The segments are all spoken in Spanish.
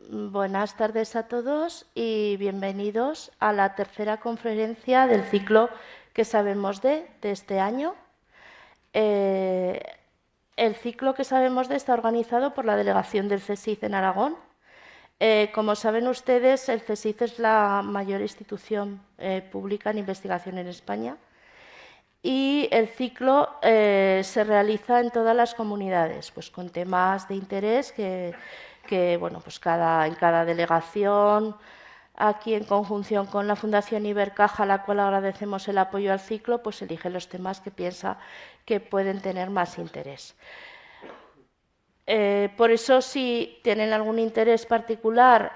buenas tardes a todos y bienvenidos a la tercera conferencia del ciclo que sabemos de este año. El ciclo que sabemos de está organizado por la delegación del CSIC en Aragón. Como saben ustedes, el CSIC es la mayor institución pública en investigación en España y el ciclo se realiza en todas las comunidades, pues con temas de interés que bueno, pues en cada delegación, aquí en conjunción con la Fundación Ibercaja, a la cual agradecemos el apoyo al ciclo, pues elige los temas que piensa que pueden tener más interés. Por eso, si tienen algún interés particular,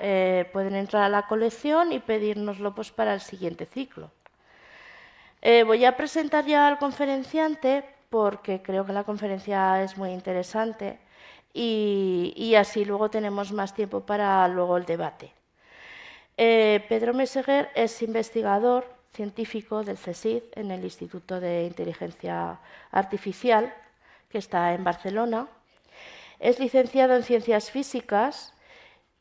pueden entrar a la colección y pedírnoslo pues, para el siguiente ciclo. Voy a presentar ya al conferenciante porque creo que la conferencia es muy interesante y así luego tenemos más tiempo para luego el debate. Pedro Meseguer es investigador científico del CSIC en el Instituto de Inteligencia Artificial, que está en Barcelona. Es licenciado en Ciencias Físicas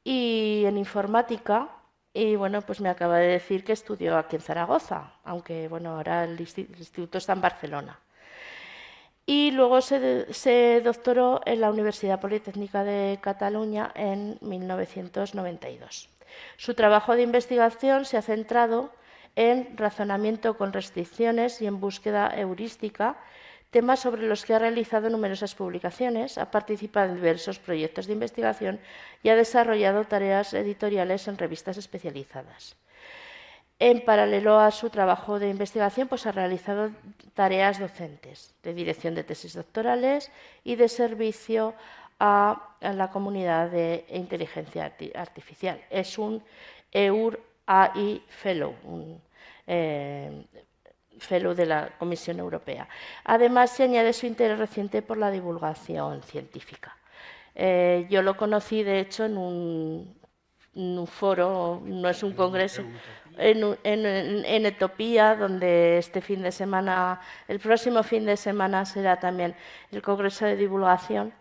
y en Informática. Y bueno, pues me acaba de decir que estudió aquí en Zaragoza, aunque bueno, ahora el instituto está en Barcelona. Y luego se doctoró en la Universidad Politécnica de Cataluña en 1992. Su trabajo de investigación se ha centrado en razonamiento con restricciones y en búsqueda heurística, temas sobre los que ha realizado numerosas publicaciones, ha participado en diversos proyectos de investigación y ha desarrollado tareas editoriales en revistas especializadas. En paralelo a su trabajo de investigación, pues ha realizado tareas docentes de dirección de tesis doctorales y de servicio a la comunidad de inteligencia artificial. Es un EUR-AI Fellow, un Fellow de la Comisión Europea. Además, se añade su interés reciente por la divulgación científica. Yo lo conocí, de hecho, en un foro, no es un congreso, en Etopía, donde este fin de semana, el próximo fin de semana será también el congreso de divulgación,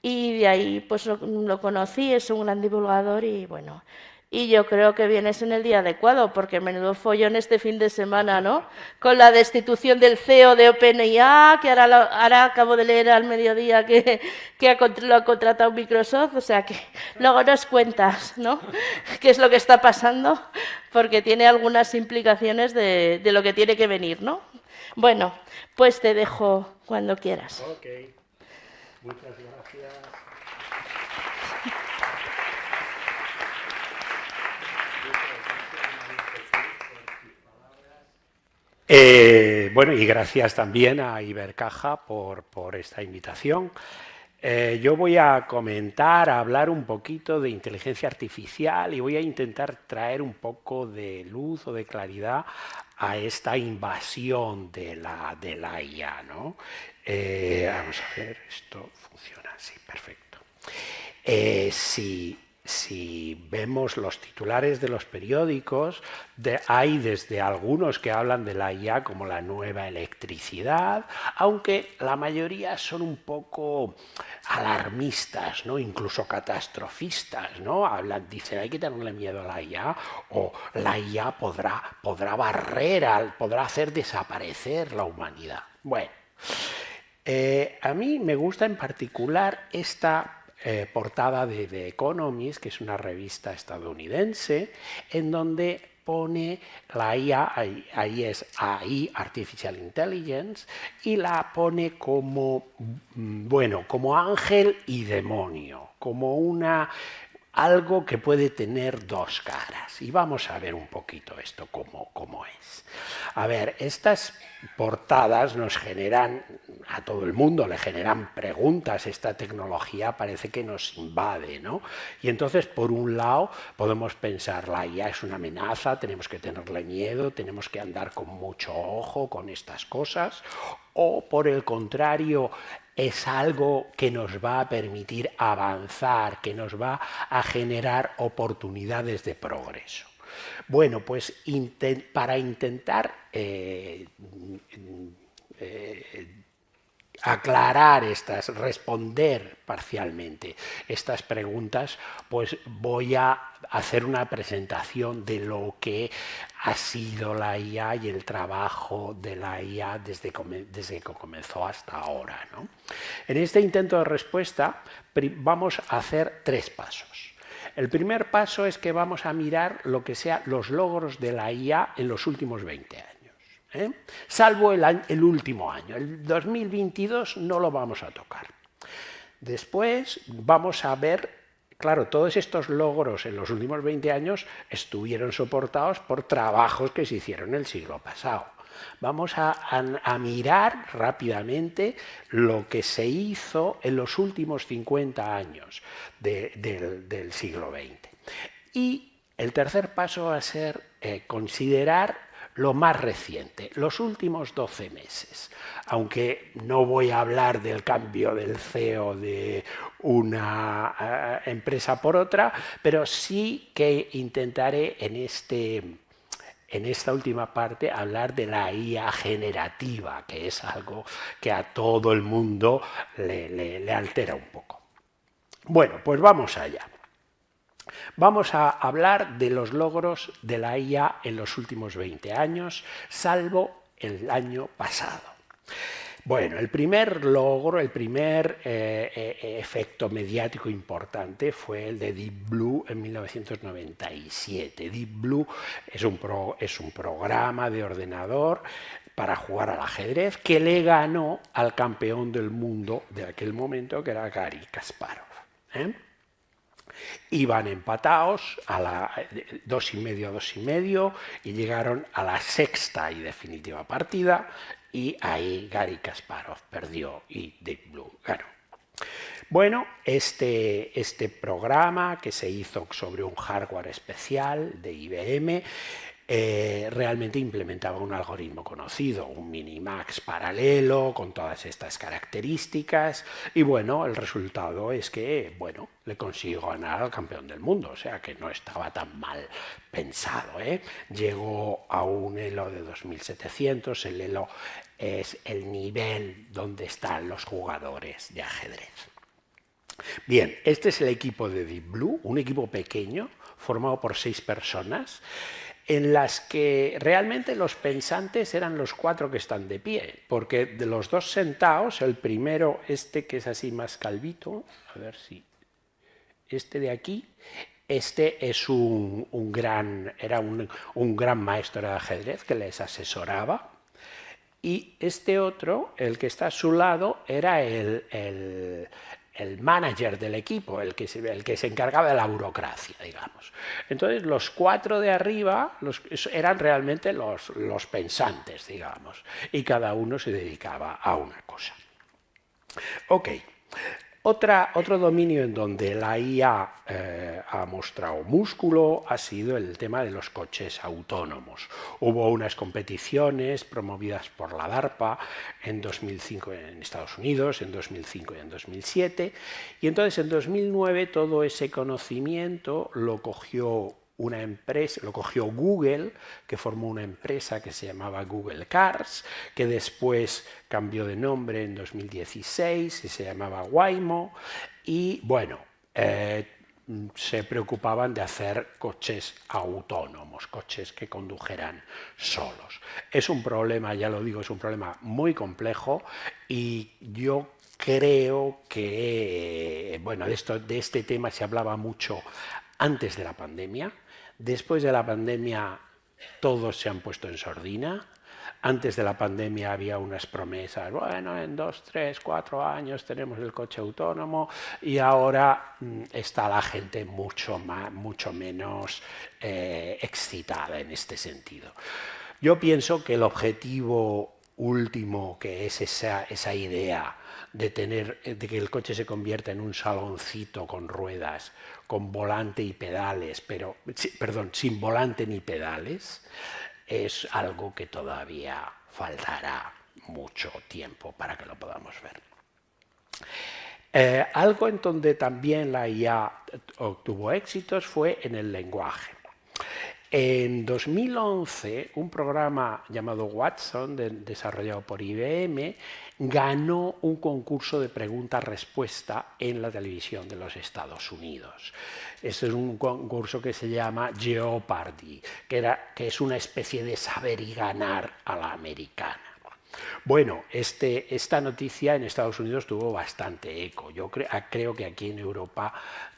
y de ahí pues lo conocí, es un gran divulgador y bueno, y yo creo que vienes en el día adecuado, porque menudo follón este fin de semana, ¿no? Con la destitución del CEO de OpenAI, que ahora acabo de leer al mediodía que lo ha contratado Microsoft, o sea que luego nos cuentas, ¿no? ¿Qué es lo que está pasando? Porque tiene algunas implicaciones de lo que tiene que venir, ¿no? Bueno, pues te dejo cuando quieras. Ok, muchas gracias. Bueno, y gracias también a Ibercaja por esta invitación. Yo voy a hablar un poquito de inteligencia artificial y voy a intentar traer un poco de luz o de claridad a esta invasión de la IA, ¿no? Vamos a ver, esto funciona, sí, perfecto. Si vemos los titulares de los periódicos, hay desde algunos que hablan de la IA como la nueva electricidad, aunque la mayoría son un poco alarmistas, ¿no? Incluso catastrofistas, ¿no? Dicen hay que tenerle miedo a la IA, o la IA podrá barrer, podrá hacer desaparecer la humanidad. Bueno, a mí me gusta en particular esta portada de The Economist, que es una revista estadounidense, en donde pone la IA, ahí es AI, Artificial Intelligence, y la pone como, bueno, como ángel y demonio, como algo que puede tener dos caras. Y vamos a ver un poquito esto cómo es. A ver, estas portadas nos generan, a todo el mundo le generan preguntas. Esta tecnología parece que nos invade, ¿no? Y entonces, por un lado, podemos pensar, la IA es una amenaza, tenemos que tenerle miedo, tenemos que andar con mucho ojo con estas cosas, o por el contrario, es algo que nos va a permitir avanzar, que nos va a generar oportunidades de progreso. Bueno, pues para intentar aclarar responder parcialmente estas preguntas, pues voy a hacer una presentación de lo que ha sido la IA y el trabajo de la IA desde que comenzó hasta ahora, ¿no? En este intento de respuesta vamos a hacer 3 pasos. El primer paso es que vamos a mirar lo que sean los logros de la IA en los últimos 20 años. Salvo el último año, el 2022 no lo vamos a tocar. Después vamos a ver, claro, todos estos logros en los últimos 20 años estuvieron soportados por trabajos que se hicieron el siglo pasado. Vamos a mirar rápidamente lo que se hizo en los últimos 50 años del siglo XX. Y el tercer paso va a ser considerar lo más reciente, los últimos 12 meses. Aunque no voy a hablar del cambio del CEO de una empresa por otra, pero sí que intentaré en esta última parte hablar de la IA generativa, que es algo que a todo el mundo le altera un poco. Bueno, pues vamos allá. Vamos a hablar de los logros de la IA en los últimos 20 años, salvo el año pasado. Bueno, el primer logro, el primer efecto mediático importante fue el de Deep Blue en 1997. Deep Blue es un programa de ordenador para jugar al ajedrez que le ganó al campeón del mundo de aquel momento, que era Garry Kasparov. Iban empatados a la 2,5 y llegaron a la sexta y definitiva partida, y ahí Garry Kasparov perdió y Deep Blue ganó. Bueno, este programa, que se hizo sobre un hardware especial de IBM, realmente implementaba un algoritmo conocido, un minimax paralelo con todas estas características, y bueno, el resultado es que, bueno, le consiguió ganar al campeón del mundo, o sea que no estaba tan mal pensado, ¿eh? Llegó a un elo de 2700, el elo es el nivel donde están los jugadores de ajedrez. Bien, este es el equipo de Deep Blue, un equipo pequeño formado por 6 personas, en las que realmente los pensantes eran los 4 que están de pie, porque de los 2 sentados, el primero, que es así más calvito, a ver si, de aquí, es era un gran maestro de ajedrez que les asesoraba, y este otro, el que está a su lado, era el manager del equipo, el que se encargaba de la burocracia, digamos. Entonces, los 4 de arriba eran realmente los pensantes, digamos, y cada uno se dedicaba a una cosa. Ok. Otro dominio en donde la IA ha mostrado músculo ha sido el tema de los coches autónomos. Hubo unas competiciones promovidas por la DARPA en 2005 en Estados Unidos, en 2005 y en 2007, y entonces en 2009 todo ese conocimiento lo cogió una empresa, lo cogió Google, que formó una empresa que se llamaba Google Cars, que después cambió de nombre en 2016 y se llamaba Waymo, y bueno, se preocupaban de hacer coches autónomos, coches que condujeran solos. Es un problema, ya lo digo, es un problema muy complejo, y yo creo que, bueno, de este tema se hablaba mucho antes de la pandemia. Después de la pandemia todos se han puesto en sordina. Antes de la pandemia había unas promesas, bueno, en 2, 3, 4 años tenemos el coche autónomo, y ahora está la gente mucho menos excitada en este sentido. Yo pienso que el objetivo último, que es esa idea de que el coche se convierta en un saloncito con ruedas, con volante y pedales, sin volante ni pedales, es algo que todavía faltará mucho tiempo para que lo podamos ver. Algo en donde también la IA obtuvo éxitos fue en el lenguaje. En 2011, un programa llamado Watson, desarrollado por IBM, ganó un concurso de pregunta-respuesta en la televisión de los Estados Unidos. Este es un concurso que se llama Jeopardy, que es una especie de saber y ganar a la americana. Bueno, esta noticia en Estados Unidos tuvo bastante eco. Yo creo que aquí en Europa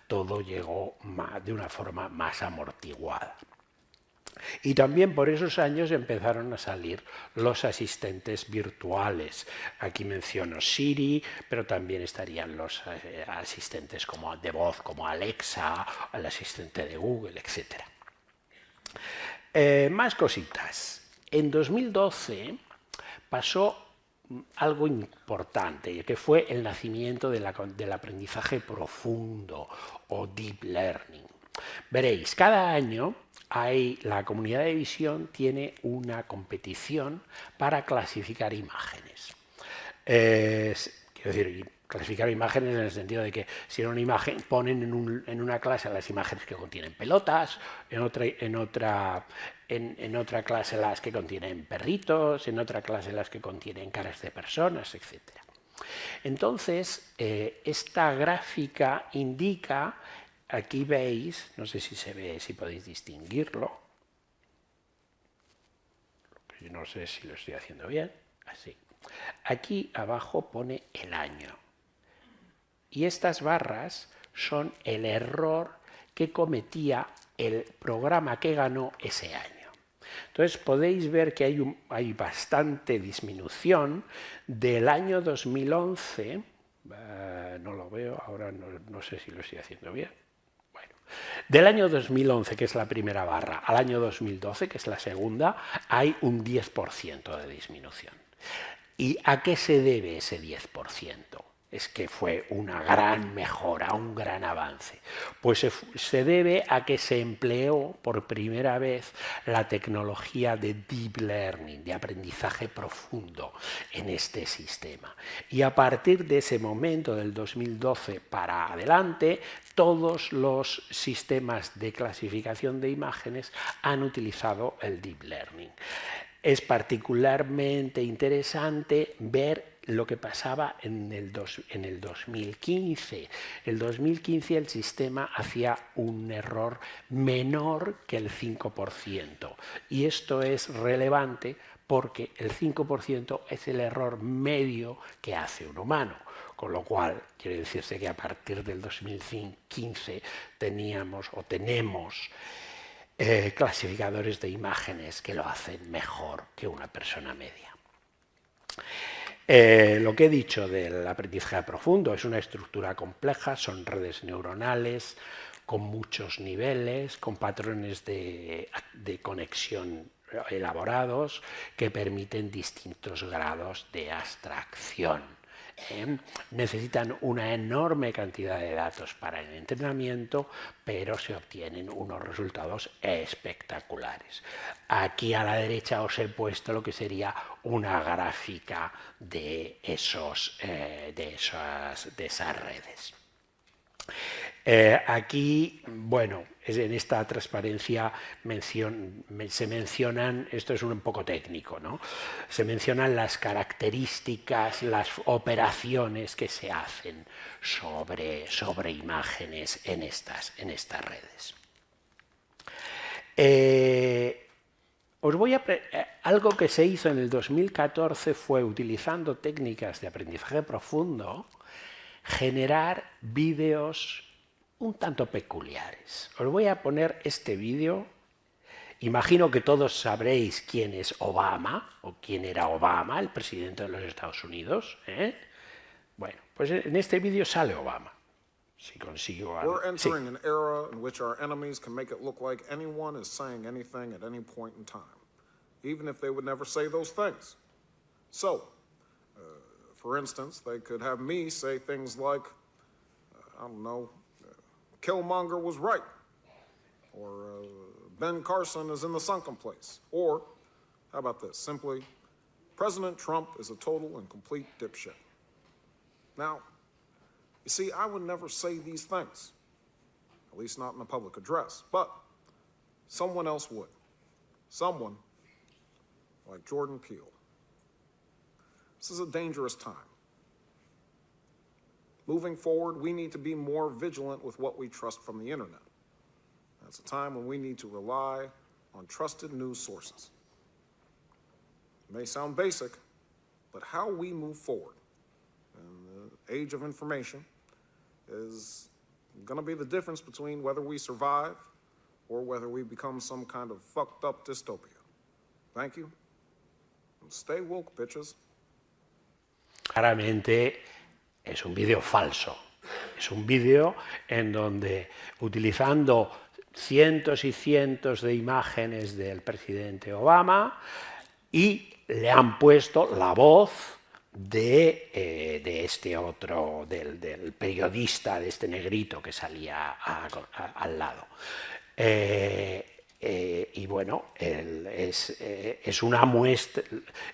todo llegó de una forma más amortiguada. Y también por esos años empezaron a salir los asistentes virtuales. Aquí menciono Siri, pero también estarían los asistentes de voz como Alexa, el asistente de Google, etc. Más cositas. En 2012 pasó algo importante, que fue el nacimiento del aprendizaje profundo o deep learning. Veréis, cada año la comunidad de visión tiene una competición para clasificar imágenes. Quiero decir, clasificar imágenes en el sentido de que si en una imagen ponen en una clase las imágenes que contienen pelotas, en otra clase las que contienen perritos, en otra clase las que contienen caras de personas, etc. Entonces, esta gráfica indica, aquí veis, no sé si se ve, si podéis distinguirlo, no sé si lo estoy haciendo bien, así. Aquí abajo pone el año. Y estas barras son el error que cometía el programa que ganó ese año. Entonces podéis ver que hay bastante disminución del año 2011. No lo veo, ahora no sé si lo estoy haciendo bien. Bueno, del año 2011, que es la primera barra, al año 2012, que es la segunda, hay un 10% de disminución. ¿Y a qué se debe ese 10%? Es que fue una gran mejora, un gran avance. Pues se debe a que se empleó por primera vez la tecnología de deep learning, de aprendizaje profundo en este sistema. Y a partir de ese momento, del 2012 para adelante, todos los sistemas de clasificación de imágenes han utilizado el deep learning. Es particularmente interesante ver lo que pasaba en el 2015. En el 2015 el sistema hacía un error menor que el 5%. Y esto es relevante porque el 5% es el error medio que hace un humano. Con lo cual, quiere decirse que a partir del 2015 tenemos clasificadores de imágenes que lo hacen mejor que una persona media. Lo que he dicho del aprendizaje profundo es una estructura compleja, son redes neuronales con muchos niveles, con patrones de conexión elaborados que permiten distintos grados de abstracción. Necesitan una enorme cantidad de datos para el entrenamiento, pero se obtienen unos resultados espectaculares. Aquí a la derecha os he puesto lo que sería una gráfica de esas redes. Aquí, bueno, en esta transparencia se mencionan, esto es un poco técnico, ¿no? Se mencionan las características, las operaciones que se hacen sobre imágenes en estas redes. Algo que se hizo en el 2014 fue, utilizando técnicas de aprendizaje profundo, generar vídeos un tanto peculiares. Os voy a poner este vídeo. Imagino que todos sabréis quién es Obama, o quién era Obama, el presidente de los Estados Unidos. Bueno, pues en este vídeo sale Obama. Si consigo algo. We're entering an era in which our enemies can make it look like anyone is saying anything at any point in time, even if they would never say those things. So, for instance, they could have me say things like, I don't know, Killmonger was right, or Ben Carson is in the sunken place, or, how about this, simply, President Trump is a total and complete dipshit. Now, you see, I would never say these things, at least not in a public address, but someone else would. Someone like Jordan Peele. This is a dangerous time. Moving forward, we need to be more vigilant with what we trust from the internet. It's a time when we need to rely on trusted news sources. It may sound basic, but how we move forward in the age of information is going to be the difference between whether we survive or whether we become some kind of fucked up dystopia. Thank you. And stay woke, bitches. Claramente es un vídeo falso. Es un vídeo en donde, utilizando cientos y cientos de imágenes del presidente Obama, y le han puesto la voz de este otro, del periodista, de este negrito que salía al lado. Y bueno, es una muestra.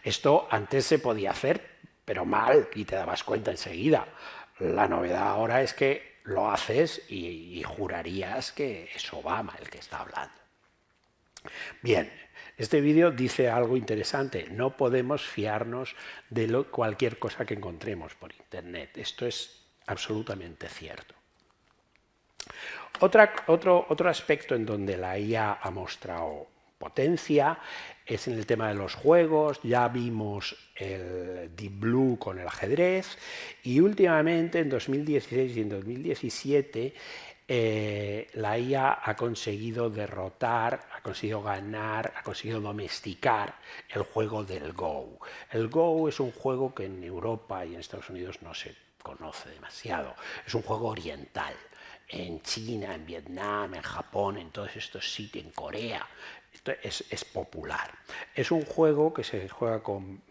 Esto antes se podía hacer, pero mal, y te dabas cuenta enseguida. La novedad ahora es que lo haces y jurarías que es Obama el que está hablando. Bien, este vídeo dice algo interesante. No podemos fiarnos de cualquier cosa que encontremos por Internet. Esto es absolutamente cierto. Otro aspecto en donde la IA ha mostrado potencia es en el tema de los juegos. Ya vimos el Deep Blue con el ajedrez, y últimamente en 2016 y en 2017 la IA ha conseguido derrotar, ha conseguido ganar, ha conseguido domesticar el juego del Go. El Go es un juego que en Europa y en Estados Unidos no se conoce demasiado. Es un juego oriental. En China, en Vietnam, en Japón, en todos estos sitios, en Corea, esto es popular. Es un juego que se juega con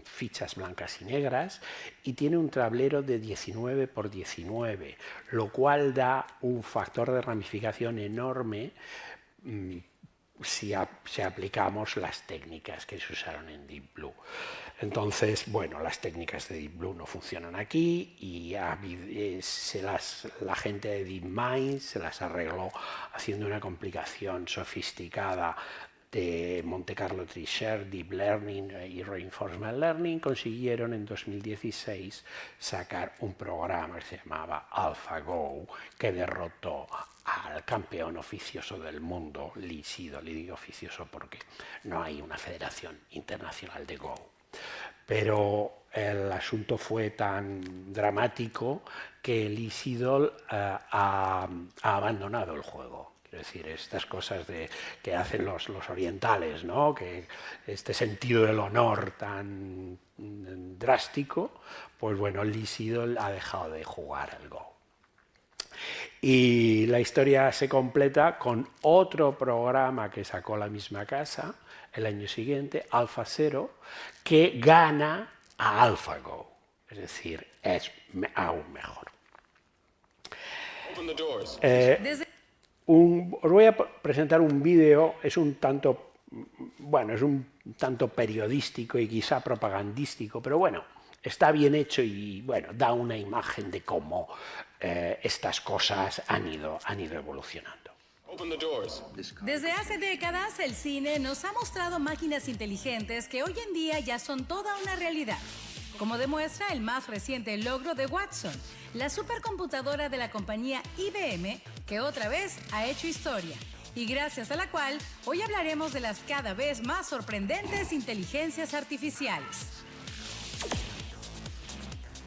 fichas blancas y negras y tiene un tablero de 19 por 19, lo cual da un factor de ramificación enorme si aplicamos las técnicas que se usaron en Deep Blue. Entonces, bueno, las técnicas de Deep Blue no funcionan aquí, y la gente de DeepMind se las arregló haciendo una complicación sofisticada de Monte Carlo Tree Share, Deep Learning y Reinforcement Learning. Consiguieron en 2016 sacar un programa que se llamaba AlphaGo, que derrotó al campeón oficioso del mundo, Lee Sedol. Y digo oficioso porque no hay una federación internacional de Go. Pero el asunto fue tan dramático que Lee Sedol ha abandonado el juego. Es decir, estas cosas que hacen los orientales, ¿no? Que este sentido del honor tan drástico, pues bueno, Lee Sedol ha dejado de jugar al Go. Y la historia se completa con otro programa que sacó la misma casa el año siguiente, AlphaZero, que gana a AlphaGo. Es decir, es aún mejor. Os voy a presentar un vídeo, es un tanto periodístico y quizá propagandístico, pero bueno, está bien hecho y bueno, da una imagen de cómo estas cosas han ido evolucionando. Desde hace décadas, el cine nos ha mostrado máquinas inteligentes que hoy en día ya son toda una realidad, como demuestra el más reciente logro de Watson, la supercomputadora de la compañía IBM, que otra vez ha hecho historia, y gracias a la cual hoy hablaremos de las cada vez más sorprendentes inteligencias artificiales.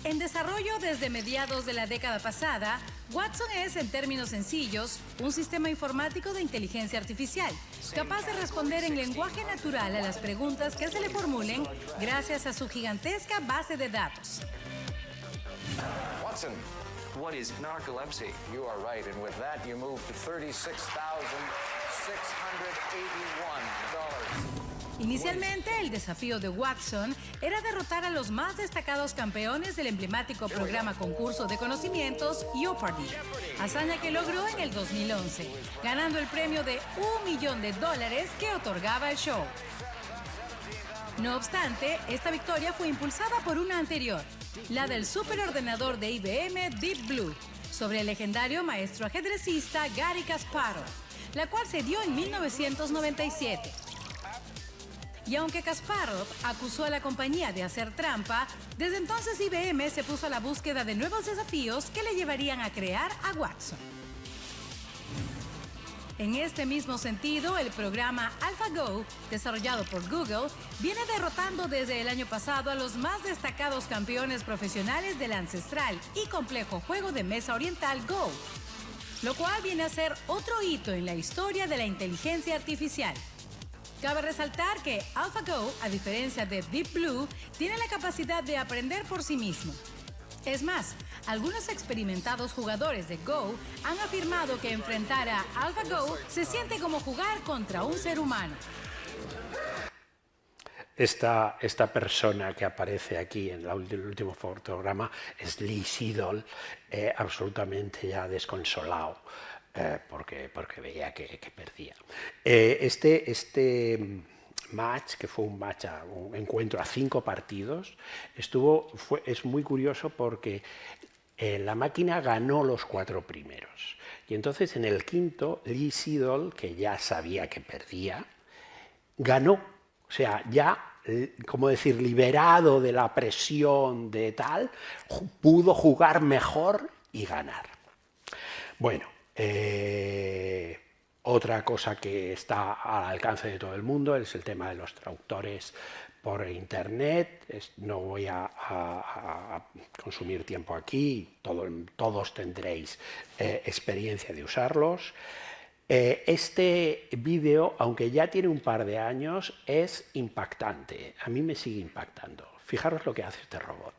En desarrollo desde mediados de la década pasada, Watson es, en términos sencillos, un sistema informático de inteligencia artificial, capaz de responder en lenguaje natural a las preguntas que se le formulen gracias a su gigantesca base de datos. Watson, what is narcolepsy? You are right, and with that you move to $36,681. Inicialmente, el desafío de Watson era derrotar a los más destacados campeones del emblemático programa concurso de conocimientos Jeopardy, hazaña que logró en el 2011, ganando el premio de $1 millón que otorgaba el show. No obstante, esta victoria fue impulsada por una anterior, la del superordenador de IBM Deep Blue, sobre el legendario maestro ajedrecista Garry Kasparov, la cual se dio en 1997. Y aunque Kasparov acusó a la compañía de hacer trampa, desde entonces IBM se puso a la búsqueda de nuevos desafíos que le llevarían a crear a Watson. En este mismo sentido, el programa AlphaGo, desarrollado por Google, viene derrotando desde el año pasado a los más destacados campeones profesionales del ancestral y complejo juego de mesa oriental Go, lo cual viene a ser otro hito en la historia de la inteligencia artificial. Cabe resaltar que AlphaGo, a diferencia de Deep Blue, tiene la capacidad de aprender por sí mismo. Es más, algunos experimentados jugadores de Go han afirmado que enfrentar a AlphaGo se siente como jugar contra un ser humano. Esta persona que aparece aquí en el último fotograma es Lee Sedol, absolutamente ya desconsolado, porque veía que perdía. Este match, que fue un encuentro a 5 partidos, es muy curioso porque la máquina ganó los 4 primeros. Y entonces en el quinto, Lee Sedol, que ya sabía que perdía, ganó. O sea, ya, como decir, liberado de la presión de tal, pudo jugar mejor y ganar. Bueno, otra cosa que está al alcance de todo el mundo es el tema de los traductores por internet. No voy a consumir tiempo aquí, todos tendréis experiencia de usarlos. Este vídeo, aunque ya tiene un par de años, es impactante. A mí me sigue impactando. Fijaros lo que hace este robot.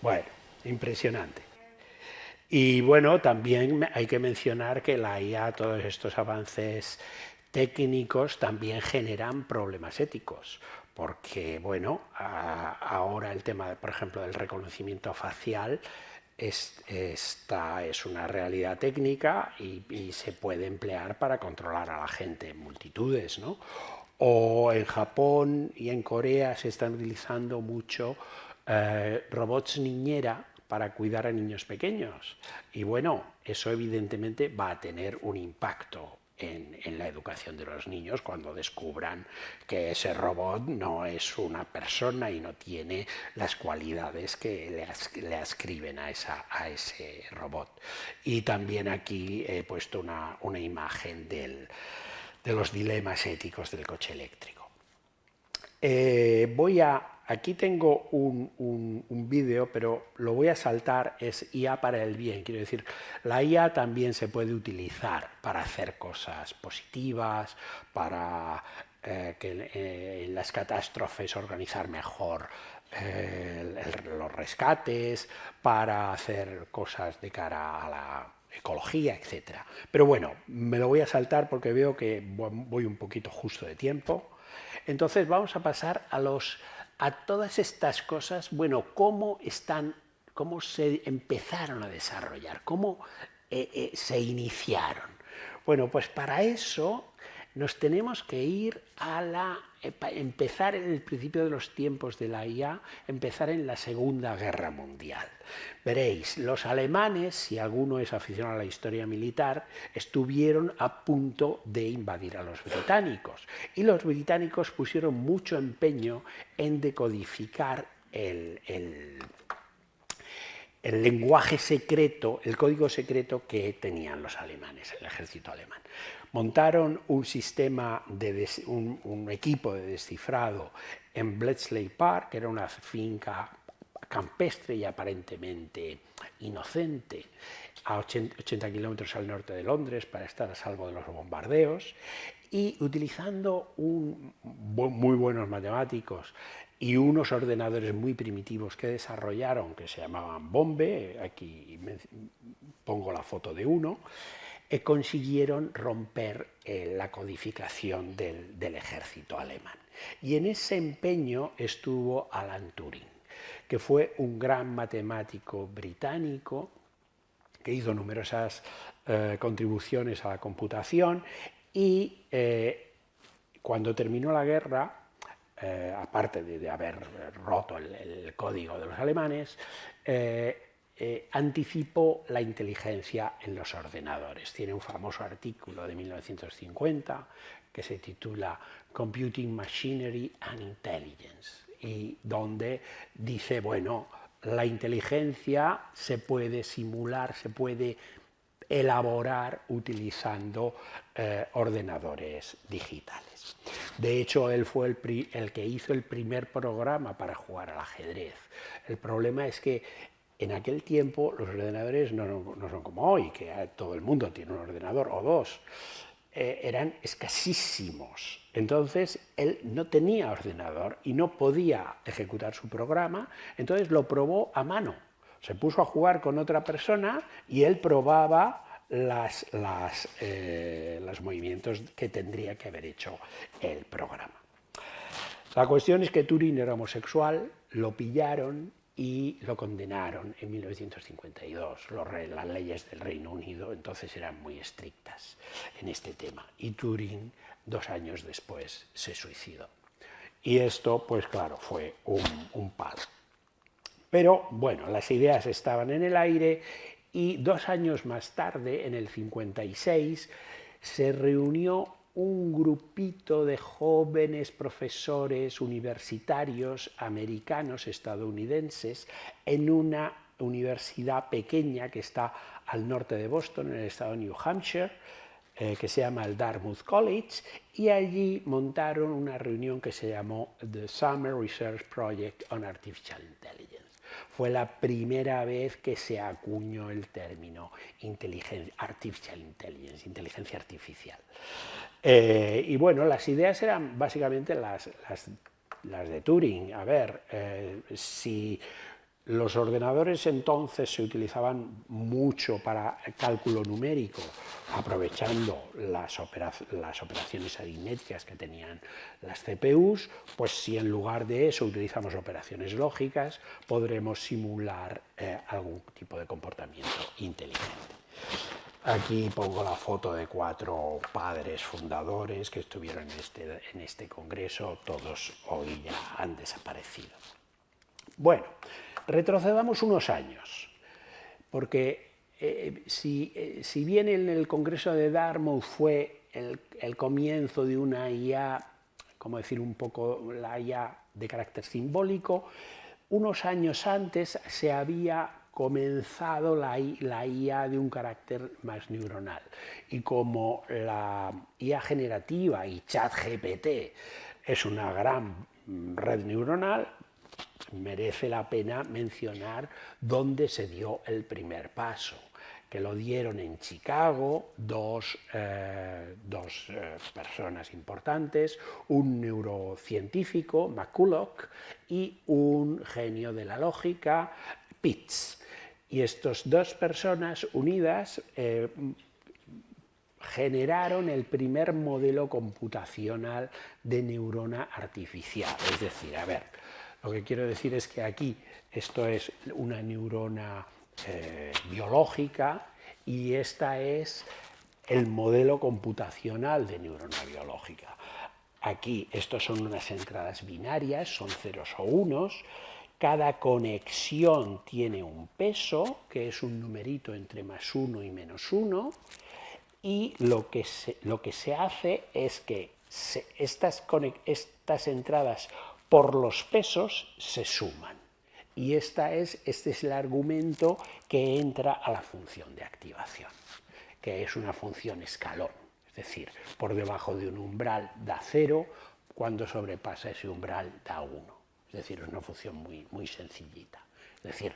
Bueno, impresionante. Y bueno, también hay que mencionar que la IA, todos estos avances técnicos también generan problemas éticos, porque bueno, ahora el tema, por ejemplo, del reconocimiento facial esta es una realidad técnica y se puede emplear para controlar a la gente en multitudes, ¿no? O en Japón y en Corea se están utilizando mucho robots niñera para cuidar a niños pequeños. Y bueno, eso evidentemente va a tener un impacto en la educación de los niños cuando descubran que ese robot no es una persona y no tiene las cualidades que le ascriben a ese robot. Y también aquí he puesto una imagen de los dilemas éticos del coche eléctrico. Aquí tengo un vídeo, pero lo voy a saltar. Es IA para el bien. Quiero decir, la IA también se puede utilizar para hacer cosas positivas, para en las catástrofes organizar mejor los rescates, para hacer cosas de cara a la ecología, etc. Pero bueno, me lo voy a saltar porque veo que voy un poquito justo de tiempo. Entonces vamos a pasar a todas estas cosas, bueno, cómo se empezaron a desarrollar, cómo se iniciaron. Bueno, pues para eso nos tenemos que ir empezar en el principio de los tiempos de la IA, empezar en la Segunda Guerra Mundial. Veréis, los alemanes, si alguno es aficionado a la historia militar, estuvieron a punto de invadir a los británicos. Y los británicos pusieron mucho empeño en decodificar el lenguaje secreto, el código secreto que tenían los alemanes, el ejército alemán. Montaron un sistema, un equipo de descifrado en Bletchley Park, que era una finca campestre y aparentemente inocente, a 80 kilómetros al norte de Londres, para estar a salvo de los bombardeos, y utilizando muy buenos matemáticos y unos ordenadores muy primitivos que desarrollaron, que se llamaban Bombe, aquí pongo la foto de uno, consiguieron romper la codificación del ejército alemán. Y en ese empeño estuvo Alan Turing, que fue un gran matemático británico que hizo numerosas contribuciones a la computación y cuando terminó la guerra, aparte de haber roto el código de los alemanes, anticipó la inteligencia en los ordenadores. Tiene un famoso artículo de 1950 que se titula Computing Machinery and Intelligence, y donde dice, bueno, la inteligencia se puede simular, se puede elaborar utilizando ordenadores digitales. De hecho, él fue el que hizo el primer programa para jugar al ajedrez. El problema es que en aquel tiempo los ordenadores no son como hoy, que todo el mundo tiene un ordenador o dos. Eran escasísimos. Entonces, él no tenía ordenador y no podía ejecutar su programa, entonces lo probó a mano. Se puso a jugar con otra persona y él probaba los movimientos que tendría que haber hecho el programa. La cuestión es que Turing era homosexual, lo pillaron y lo condenaron en 1952. Las leyes del Reino Unido entonces eran muy estrictas en este tema y Turing 2 años después se suicidó. Y esto, pues claro, fue un palo. Pero bueno, las ideas estaban en el aire y 2 años más tarde, en el 56, se reunió un grupito de jóvenes profesores universitarios americanos, estadounidenses, en una universidad pequeña que está al norte de Boston, en el estado de New Hampshire, que se llama el Dartmouth College, y allí montaron una reunión que se llamó The Summer Research Project on Artificial Intelligence. Fue la primera vez que se acuñó el término Artificial Intelligence, inteligencia artificial. Y bueno, las ideas eran básicamente las de Turing. A ver, si los ordenadores entonces se utilizaban mucho para cálculo numérico, aprovechando las operaciones aritméticas que tenían las CPUs, pues si en lugar de eso utilizamos operaciones lógicas, podremos simular algún tipo de comportamiento inteligente. Aquí pongo la foto de 4 padres fundadores que estuvieron en este congreso, todos hoy ya han desaparecido. Bueno, retrocedamos unos años, porque si bien en el Congreso de Dartmouth fue el comienzo de una IA, como decir un poco la IA de carácter simbólico, unos años antes se había comenzado la IA de un carácter más neuronal. Y como la IA generativa y ChatGPT es una gran red neuronal, merece la pena mencionar dónde se dio el primer paso, que lo dieron en Chicago dos personas importantes, un neurocientífico, McCulloch, y un genio de la lógica, Pitts. Y estas 2 personas unidas generaron el primer modelo computacional de neurona artificial. Es decir, a ver, lo que quiero decir es que aquí esto es una neurona biológica y esta es el modelo computacional de neurona biológica. Aquí estos son unas entradas binarias, son ceros o unos. Cada conexión tiene un peso, que es un numerito entre +1 y -1, y lo que se hace es que estas entradas por los pesos se suman y este es el argumento que entra a la función de activación, que es una función escalón, es decir, por debajo de un umbral da 0, cuando sobrepasa ese umbral da 1. Es decir, es una función muy sencillita. Es decir,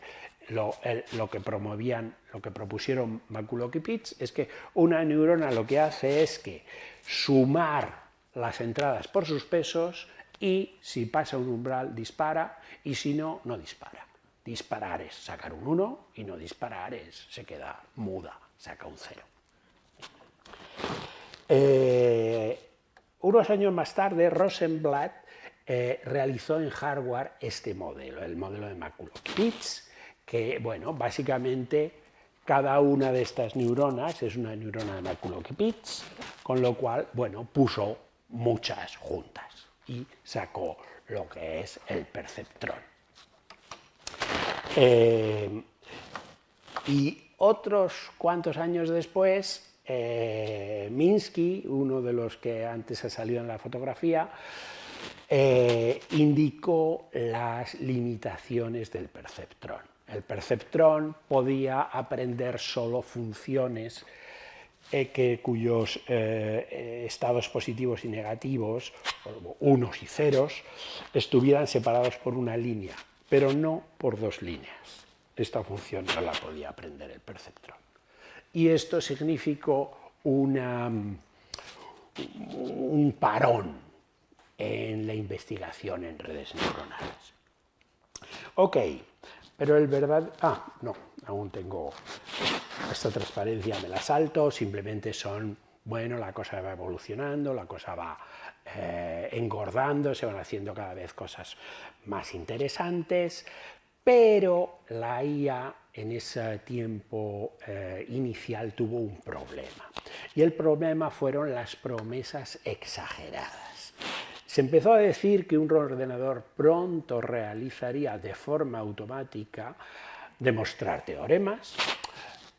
lo que propusieron McCulloch y Pitts es que una neurona lo que hace es que sumar las entradas por sus pesos y si pasa un umbral dispara y si no, no dispara. Disparar es sacar un 1 y no disparar se queda muda, saca un 0. Unos años más tarde, Rosenblatt realizó en hardware este modelo, el modelo de McCulloch-Pitts, que, bueno, básicamente cada una de estas neuronas es una neurona de McCulloch-Pitts, con lo cual, bueno, puso muchas juntas y sacó lo que es el perceptrón. Y otros cuantos años después, Minsky, uno de los que antes ha salido en la fotografía, indicó las limitaciones del perceptrón. El perceptrón podía aprender solo funciones cuyos estados positivos y negativos, unos y ceros, estuvieran separados por una línea, pero no por dos líneas. Esta función no la podía aprender el perceptrón. Y esto significó un parón en la investigación en redes neuronales. Ok, pero el verdad... no, aún tengo esta transparencia, me la salto, simplemente son, bueno, la cosa va evolucionando, la cosa va engordando, se van haciendo cada vez cosas más interesantes, pero la IA en ese tiempo inicial tuvo un problema. Y el problema fueron las promesas exageradas. Se empezó a decir que un ordenador pronto realizaría de forma automática demostrar teoremas,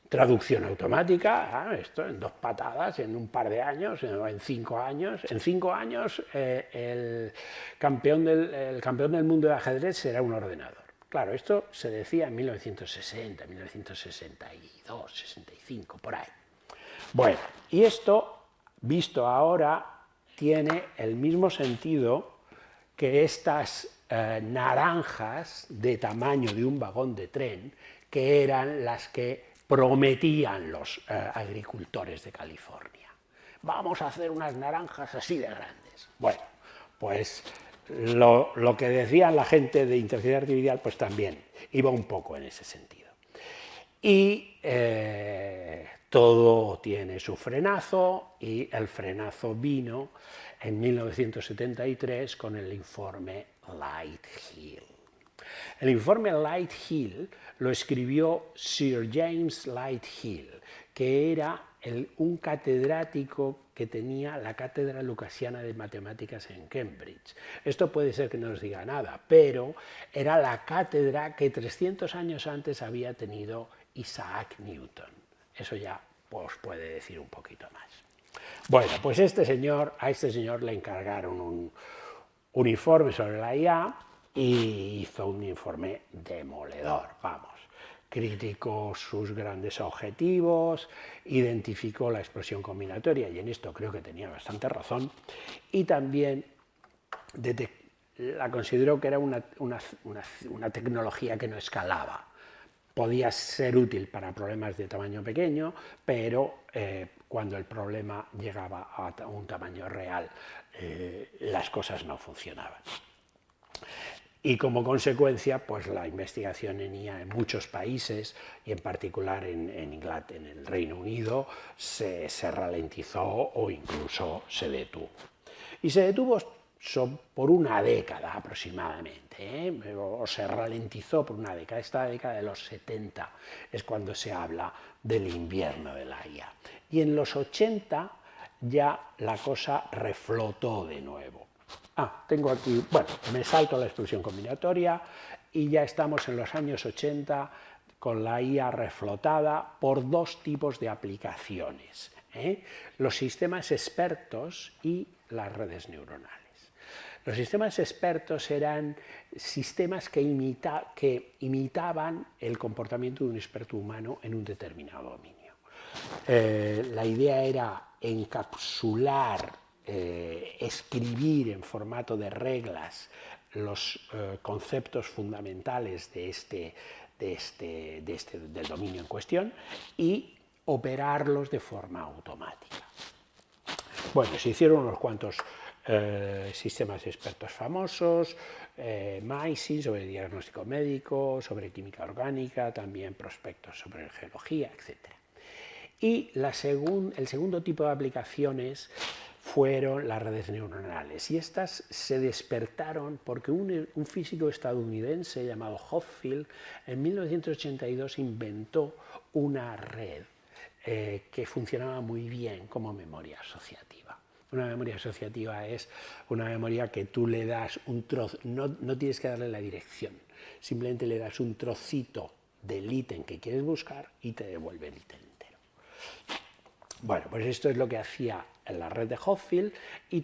traducción automática, esto en 2 patadas, en un par de años, en 5 años. En 5 años el campeón del mundo de ajedrez será un ordenador. Claro, esto se decía en 1960, 1962, 65, por ahí. Bueno, y esto, visto ahora, tiene el mismo sentido que estas naranjas de tamaño de un vagón de tren, que eran las que prometían los agricultores de California. Vamos a hacer unas naranjas así de grandes. Bueno, pues lo que decían la gente de inteligencia artificial, pues también iba un poco en ese sentido. Y todo tiene su frenazo, y el frenazo vino en 1973 con el informe Lighthill. El informe Lighthill lo escribió Sir James Lighthill, que era un catedrático que tenía la Cátedra Lucasiana de Matemáticas en Cambridge. Esto puede ser que no os diga nada, pero era la cátedra que 300 años antes había tenido Isaac Newton. Eso ya os puede decir un poquito más. Bueno, pues a este señor le encargaron un informe sobre la IA y hizo un informe demoledor, vamos. Criticó sus grandes objetivos, identificó la explosión combinatoria, y en esto creo que tenía bastante razón, y también la consideró que era una tecnología que no escalaba. Podía ser útil para problemas de tamaño pequeño, pero cuando el problema llegaba a un tamaño real, las cosas no funcionaban. Y como consecuencia, pues la investigación en IA en muchos países, y en particular en el Reino Unido, se ralentizó o incluso se detuvo. Y se detuvo por una década aproximadamente, o se ralentizó por una década. Esta década de los 70 es cuando se habla del invierno de la IA. Y en los 80 ya la cosa reflotó de nuevo. Tengo aquí, bueno, me salto la explosión combinatoria y ya estamos en los años 80 con la IA reflotada por 2 tipos de aplicaciones, los sistemas expertos y las redes neuronales. Los sistemas expertos eran sistemas que imitaban el comportamiento de un experto humano en un determinado dominio. La idea era encapsular, escribir en formato de reglas los conceptos fundamentales del dominio en cuestión y operarlos de forma automática. Bueno, se hicieron unos cuantos sistemas expertos famosos, MAISY sobre diagnóstico médico, sobre química orgánica, también prospectos sobre geología, etc. Y el segundo tipo de aplicaciones fueron las redes neuronales, y estas se despertaron porque un físico estadounidense llamado Hopfield en 1982 inventó una red que funcionaba muy bien como memoria asociativa. Una memoria asociativa es una memoria que tú le das un trozo, no tienes que darle la dirección, simplemente le das un trocito del ítem que quieres buscar y te devuelve el ítem entero. Bueno, pues esto es lo que hacía en la red de Hopfield y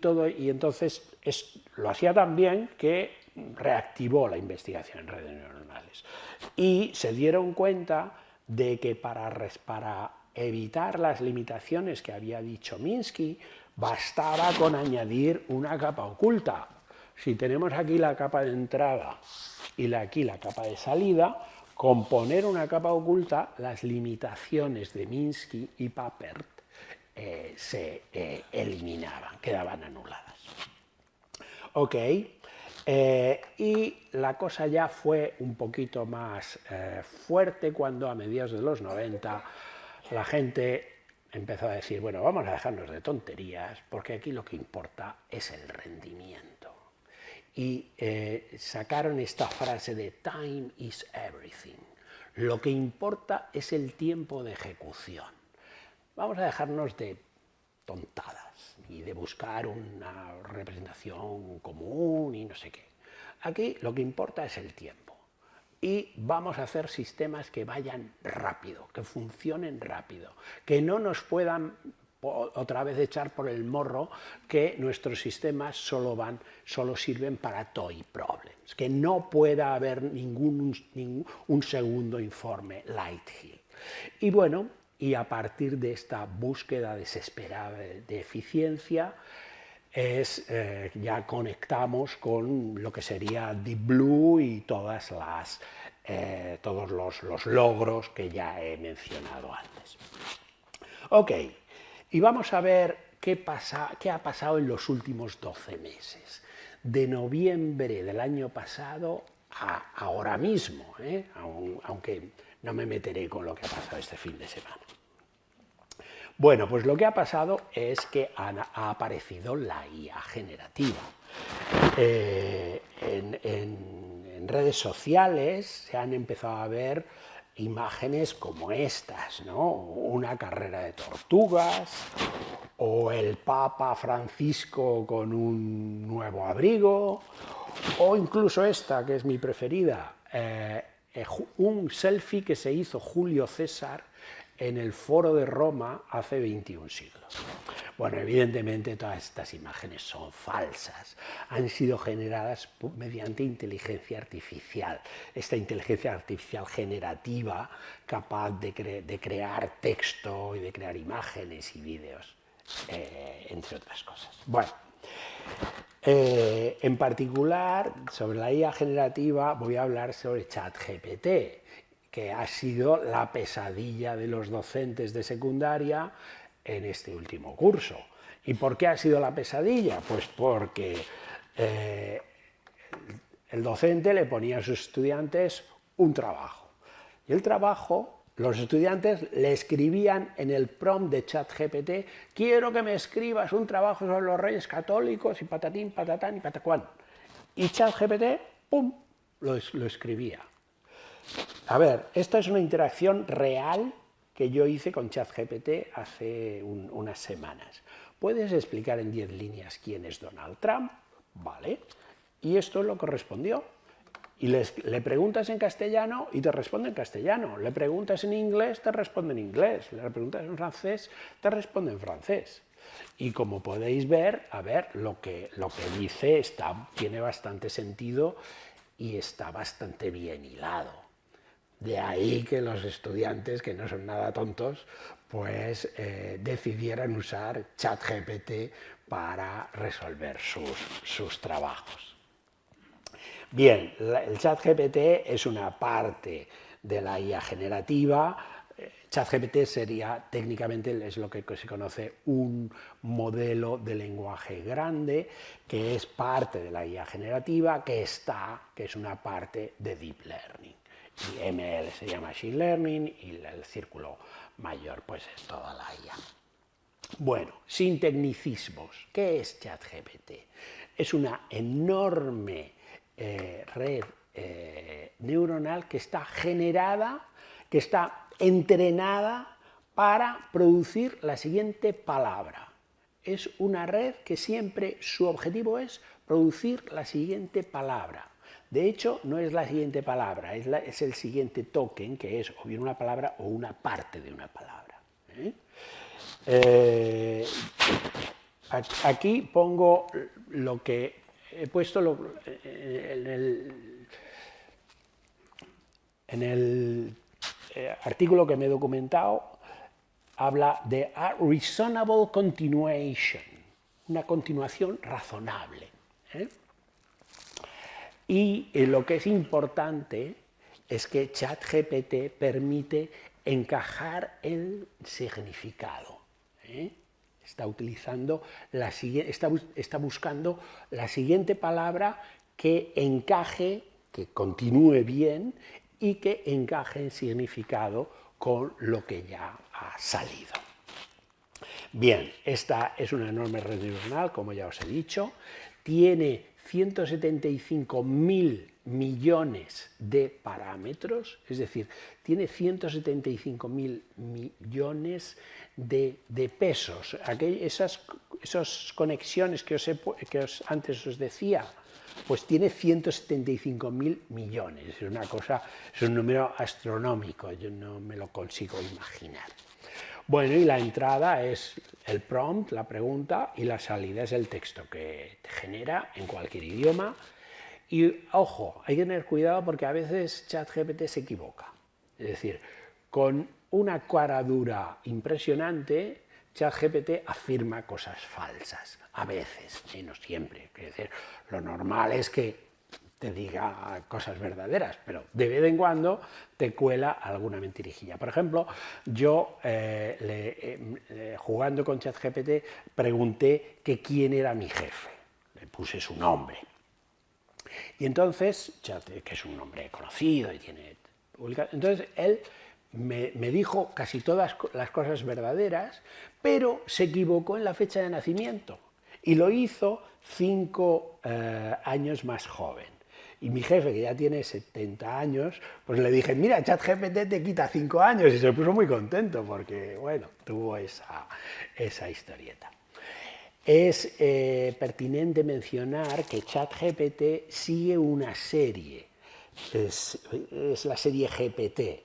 entonces lo hacía tan bien que reactivó la investigación en redes neuronales. Y se dieron cuenta de que para evitar las limitaciones que había dicho Minsky, bastaba con añadir una capa oculta. Si tenemos aquí la capa de entrada y aquí la capa de salida, con poner una capa oculta, las limitaciones de Minsky y Papert se eliminaban, quedaban anuladas. Ok, y la cosa ya fue un poquito más fuerte cuando a mediados de los 90 la gente empezó a decir, bueno, vamos a dejarnos de tonterías porque aquí lo que importa es el rendimiento. Y sacaron esta frase de time is everything. Lo que importa es el tiempo de ejecución. Vamos a dejarnos de tontadas y de buscar una representación común y no sé qué. Aquí lo que importa es el tiempo. Y vamos a hacer sistemas que vayan rápido, que funcionen rápido, que no nos puedan otra vez echar por el morro que nuestros sistemas solo sirven para toy problems, que no pueda haber un segundo informe Lighthill. Y bueno, y a partir de esta búsqueda desesperada de eficiencia, ya conectamos con lo que sería Deep Blue y todos los logros que ya he mencionado antes. Ok, y vamos a ver qué ha pasado en los últimos 12 meses, de noviembre del año pasado a ahora mismo, aunque no me meteré con lo que ha pasado este fin de semana. Bueno, pues lo que ha pasado es que ha aparecido la IA generativa. En redes sociales se han empezado a ver imágenes como estas, ¿no? Una carrera de tortugas, o el Papa Francisco con un nuevo abrigo, o incluso esta, que es mi preferida, un selfie que se hizo Julio César en el Foro de Roma hace 21 siglos. Bueno, evidentemente todas estas imágenes son falsas, han sido generadas mediante inteligencia artificial, esta inteligencia artificial generativa capaz de crear texto y de crear imágenes y vídeos, entre otras cosas. Bueno, en particular sobre la IA generativa voy a hablar sobre ChatGPT, que ha sido la pesadilla de los docentes de secundaria en este último curso. ¿Y por qué ha sido la pesadilla? Pues porque el docente le ponía a sus estudiantes un trabajo. Y el trabajo, los estudiantes le escribían en el prompt de ChatGPT: quiero que me escribas un trabajo sobre los Reyes Católicos y patatín, patatán y patacuán. Y ChatGPT, ¡pum!, lo escribía. A ver, esta es una interacción real que yo hice con ChatGPT hace unas semanas. ¿Puedes explicar en 10 líneas quién es Donald Trump? Vale. Y esto es lo que respondió. Y le preguntas en castellano y te responde en castellano. Le preguntas en inglés, te responde en inglés. Le preguntas en francés, te responde en francés. Y como podéis ver, a ver, lo que dice tiene bastante sentido y está bastante bien hilado. De ahí que los estudiantes, que no son nada tontos, pues decidieran usar ChatGPT para resolver sus trabajos. Bien, el ChatGPT es una parte de la IA generativa. ChatGPT sería, técnicamente, es lo que se conoce un modelo de lenguaje grande, que es parte de la IA generativa, que es una parte de Deep Learning. Y ML se llama Machine Learning y el círculo mayor pues es toda la IA. Bueno, sin tecnicismos, ¿qué es ChatGPT? Es una enorme red neuronal que está generada, que está entrenada para producir la siguiente palabra. Es una red que siempre su objetivo es producir la siguiente palabra. De hecho, no es la siguiente palabra, es el siguiente token, que es o bien una palabra o una parte de una palabra. Aquí pongo lo que he puesto en el artículo que me he documentado, habla de a reasonable continuation, una continuación razonable. Y lo que es importante es que ChatGPT permite encajar el significado. Está buscando la siguiente palabra que encaje, que continúe bien y que encaje en significado con lo que ya ha salido. Bien, esta es una enorme red neuronal, como ya os he dicho, tiene 175.000 millones de parámetros, es decir, tiene 175.000 millones de pesos. Esas conexiones que antes os decía, pues tiene 175.000 millones. Es una cosa, es un número astronómico, yo no me lo consigo imaginar. Bueno, y la entrada es el prompt, la pregunta, y la salida es el texto que te genera en cualquier idioma. Y, ojo, hay que tener cuidado porque a veces ChatGPT se equivoca. Es decir, con una caradura impresionante, ChatGPT afirma cosas falsas. A veces, y no siempre. Es decir, lo normal es que te diga cosas verdaderas, pero de vez en cuando te cuela alguna mentirijilla. Por ejemplo, yo jugando con ChatGPT pregunté que quién era mi jefe, le puse su nombre. Y entonces, que es un nombre conocido y tiene publicado, entonces él me dijo casi todas las cosas verdaderas, pero se equivocó en la fecha de nacimiento y lo hizo 5 años más joven. Y mi jefe, que ya tiene 70 años, pues le dije, mira, ChatGPT te quita 5 años, y se puso muy contento porque, bueno, tuvo esa historieta. Es pertinente mencionar que ChatGPT sigue una serie, es la serie GPT.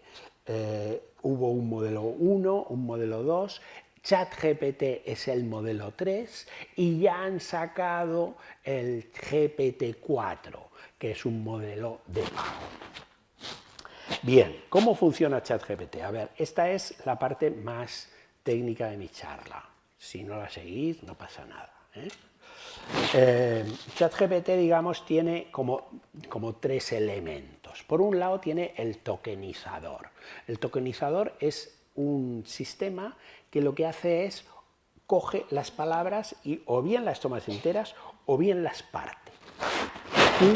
Hubo un modelo 1, un modelo 2, ChatGPT es el modelo 3 y ya han sacado el GPT-4, que es un modelo de pago. Bien, ¿cómo funciona ChatGPT? A ver, esta es la parte más técnica de mi charla. Si no la seguís, no pasa nada. ChatGPT, digamos, tiene como 3 elementos. Por un lado tiene el tokenizador. El tokenizador es un sistema que lo que hace es coge las palabras y o bien las tomas enteras o bien las parte. Y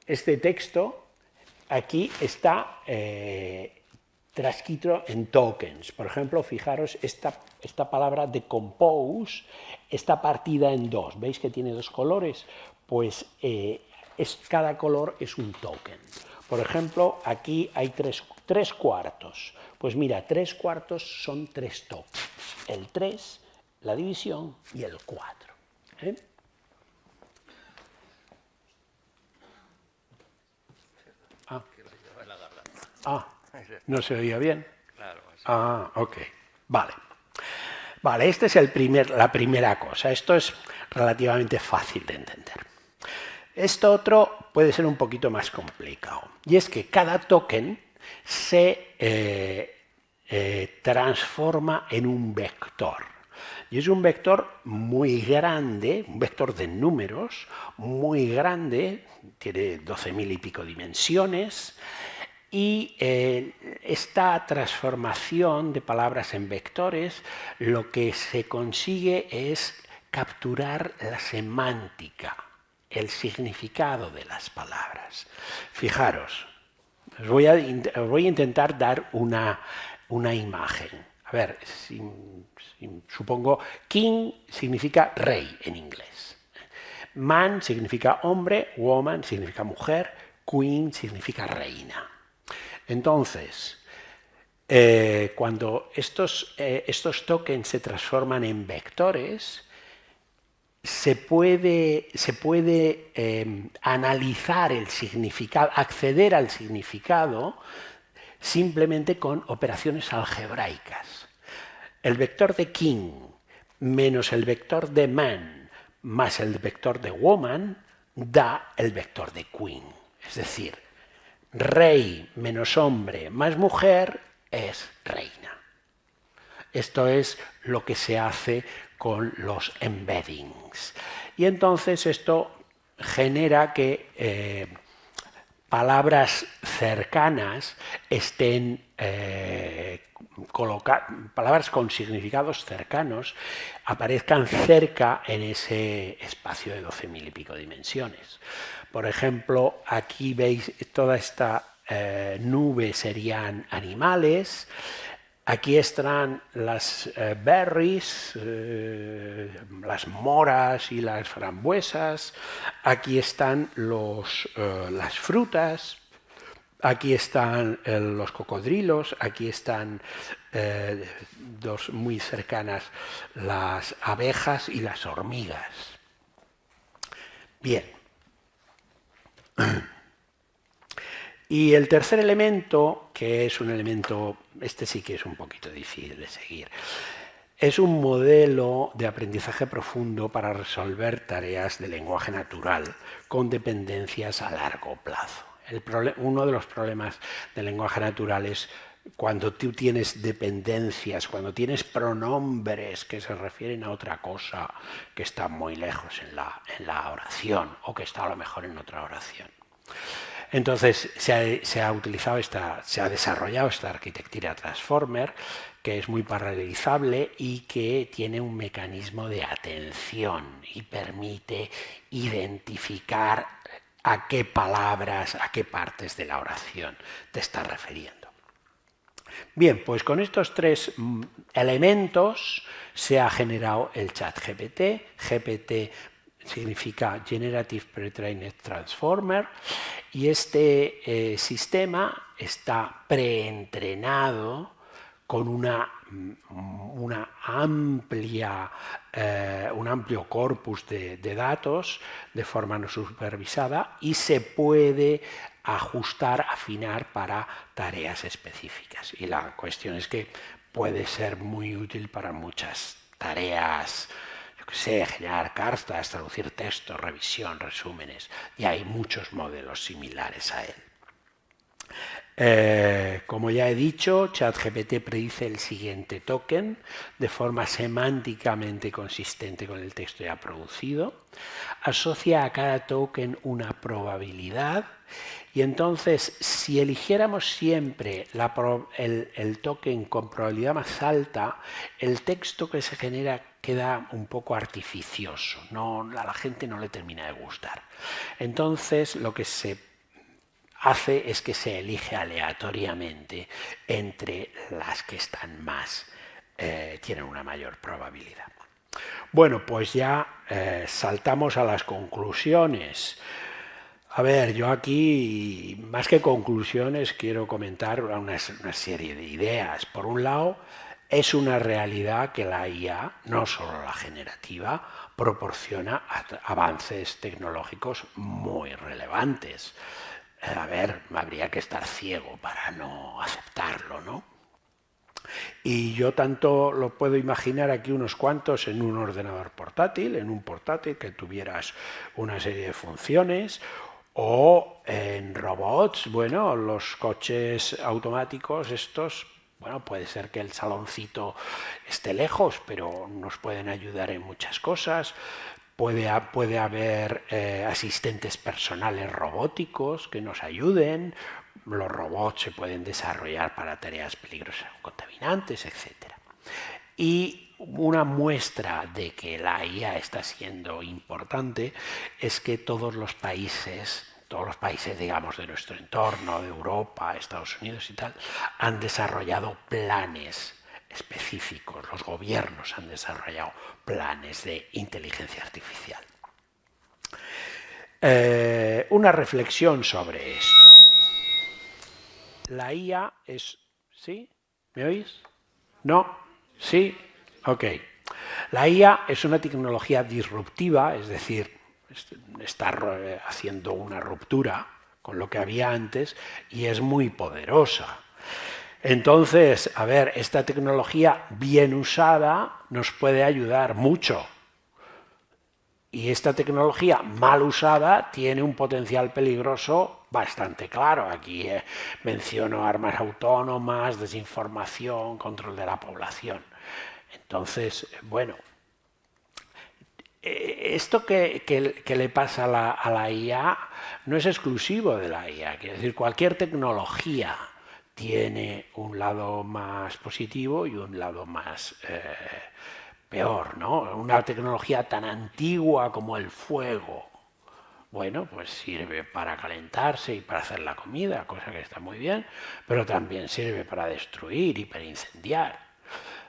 este texto aquí está transcrito en tokens. Por ejemplo, fijaros, esta palabra decompose está partida en 2. ¿Veis que tiene 2 colores? Pues cada color es un token. Por ejemplo, aquí hay 3 cuartos. Pues mira, 3 cuartos son 3 tokens. El 3, la división y el 4. ¿No se oía bien? Claro. Ah, ok. Vale. Vale, esta es la primera cosa. Esto es relativamente fácil de entender. Esto otro puede ser un poquito más complicado. Y es que cada token se transforma en un vector. Y es un vector muy grande, un vector de números muy grande, tiene 12.000 y pico dimensiones, y esta transformación de palabras en vectores lo que se consigue es capturar la semántica, el significado de las palabras. Fijaros, os voy a intentar dar una imagen. A ver, supongo king significa rey en inglés. Man significa hombre, woman significa mujer, queen significa reina. Entonces, cuando estos tokens se transforman en vectores, se puede analizar el significado, acceder al significado simplemente con operaciones algebraicas. El vector de king menos el vector de man más el vector de woman da el vector de queen. Es decir, rey menos hombre más mujer es reina. Esto es lo que se hace con los embeddings. Y entonces esto genera que palabras cercanas estén palabras con significados cercanos aparezcan cerca en ese espacio de 12.000 y pico dimensiones. Por ejemplo, aquí veis toda esta nube serían animales. Aquí están las berries, las moras y las frambuesas. Aquí están las frutas. Aquí están los cocodrilos. Aquí están dos muy cercanas, las abejas y las hormigas. Bien. Y el tercer elemento, que es un elemento, este sí que es un poquito difícil de seguir, es un modelo de aprendizaje profundo para resolver tareas de lenguaje natural con dependencias a largo plazo. Uno de los problemas del lenguaje natural es cuando tú tienes dependencias, cuando tienes pronombres que se refieren a otra cosa que está muy lejos en la oración o que está a lo mejor en otra oración. Entonces se ha desarrollado esta arquitectura transformer que es muy paralelizable y que tiene un mecanismo de atención y permite identificar a qué palabras, a qué partes de la oración te estás refiriendo. Bien, pues con estos tres elementos se ha generado el ChatGPT. GPT significa Generative Pre-trained Transformer, y este sistema está preentrenado con un amplio corpus de datos de forma no supervisada y se puede ajustar, afinar para tareas específicas. Y la cuestión es que puede ser muy útil para muchas tareas, yo qué sé, generar cartas, traducir textos, revisión, resúmenes, y hay muchos modelos similares a él. Como ya he dicho, ChatGPT predice el siguiente token de forma semánticamente consistente con el texto ya producido, asocia a cada token una probabilidad y entonces si eligiéramos siempre el token con probabilidad más alta, el texto que se genera queda un poco artificioso, a la gente no le termina de gustar. Entonces lo que se hace es que se elige aleatoriamente entre las que están tienen una mayor probabilidad. Bueno, pues ya saltamos a las conclusiones. A ver, yo aquí, más que conclusiones, quiero comentar una serie de ideas. Por un lado, es una realidad que la IA, no solo la generativa, proporciona avances tecnológicos muy relevantes. A ver, habría que estar ciego para no aceptarlo, ¿no? Y yo tanto lo puedo imaginar aquí unos cuantos en un ordenador portátil, en un portátil que tuvieras una serie de funciones, o en robots, bueno, los coches automáticos estos, bueno, puede ser que el saloncito esté lejos, pero nos pueden ayudar en muchas cosas. Puede haber asistentes personales robóticos que nos ayuden. Los robots se pueden desarrollar para tareas peligrosas o contaminantes, etc. Y una muestra de que la IA está siendo importante es que todos los países, digamos, de nuestro entorno, de Europa, Estados Unidos y tal, han desarrollado planes específicos. Los gobiernos han desarrollado planes de inteligencia artificial. Una reflexión sobre esto. La IA es... ¿Sí? ¿Me oís? ¿No? ¿Sí? Ok. La IA es una tecnología disruptiva, es decir, está haciendo una ruptura con lo que había antes y es muy poderosa. Entonces, a ver, esta tecnología bien usada nos puede ayudar mucho. Y esta tecnología mal usada tiene un potencial peligroso bastante claro. Aquí menciono armas autónomas, desinformación, control de la población. Entonces, bueno, esto que le pasa a la IA no es exclusivo de la IA. Quiere decir, cualquier tecnología tiene un lado más positivo y un lado más peor, ¿no? Una tecnología tan antigua como el fuego, bueno, pues sirve para calentarse y para hacer la comida, cosa que está muy bien, pero también sirve para destruir y para incendiar.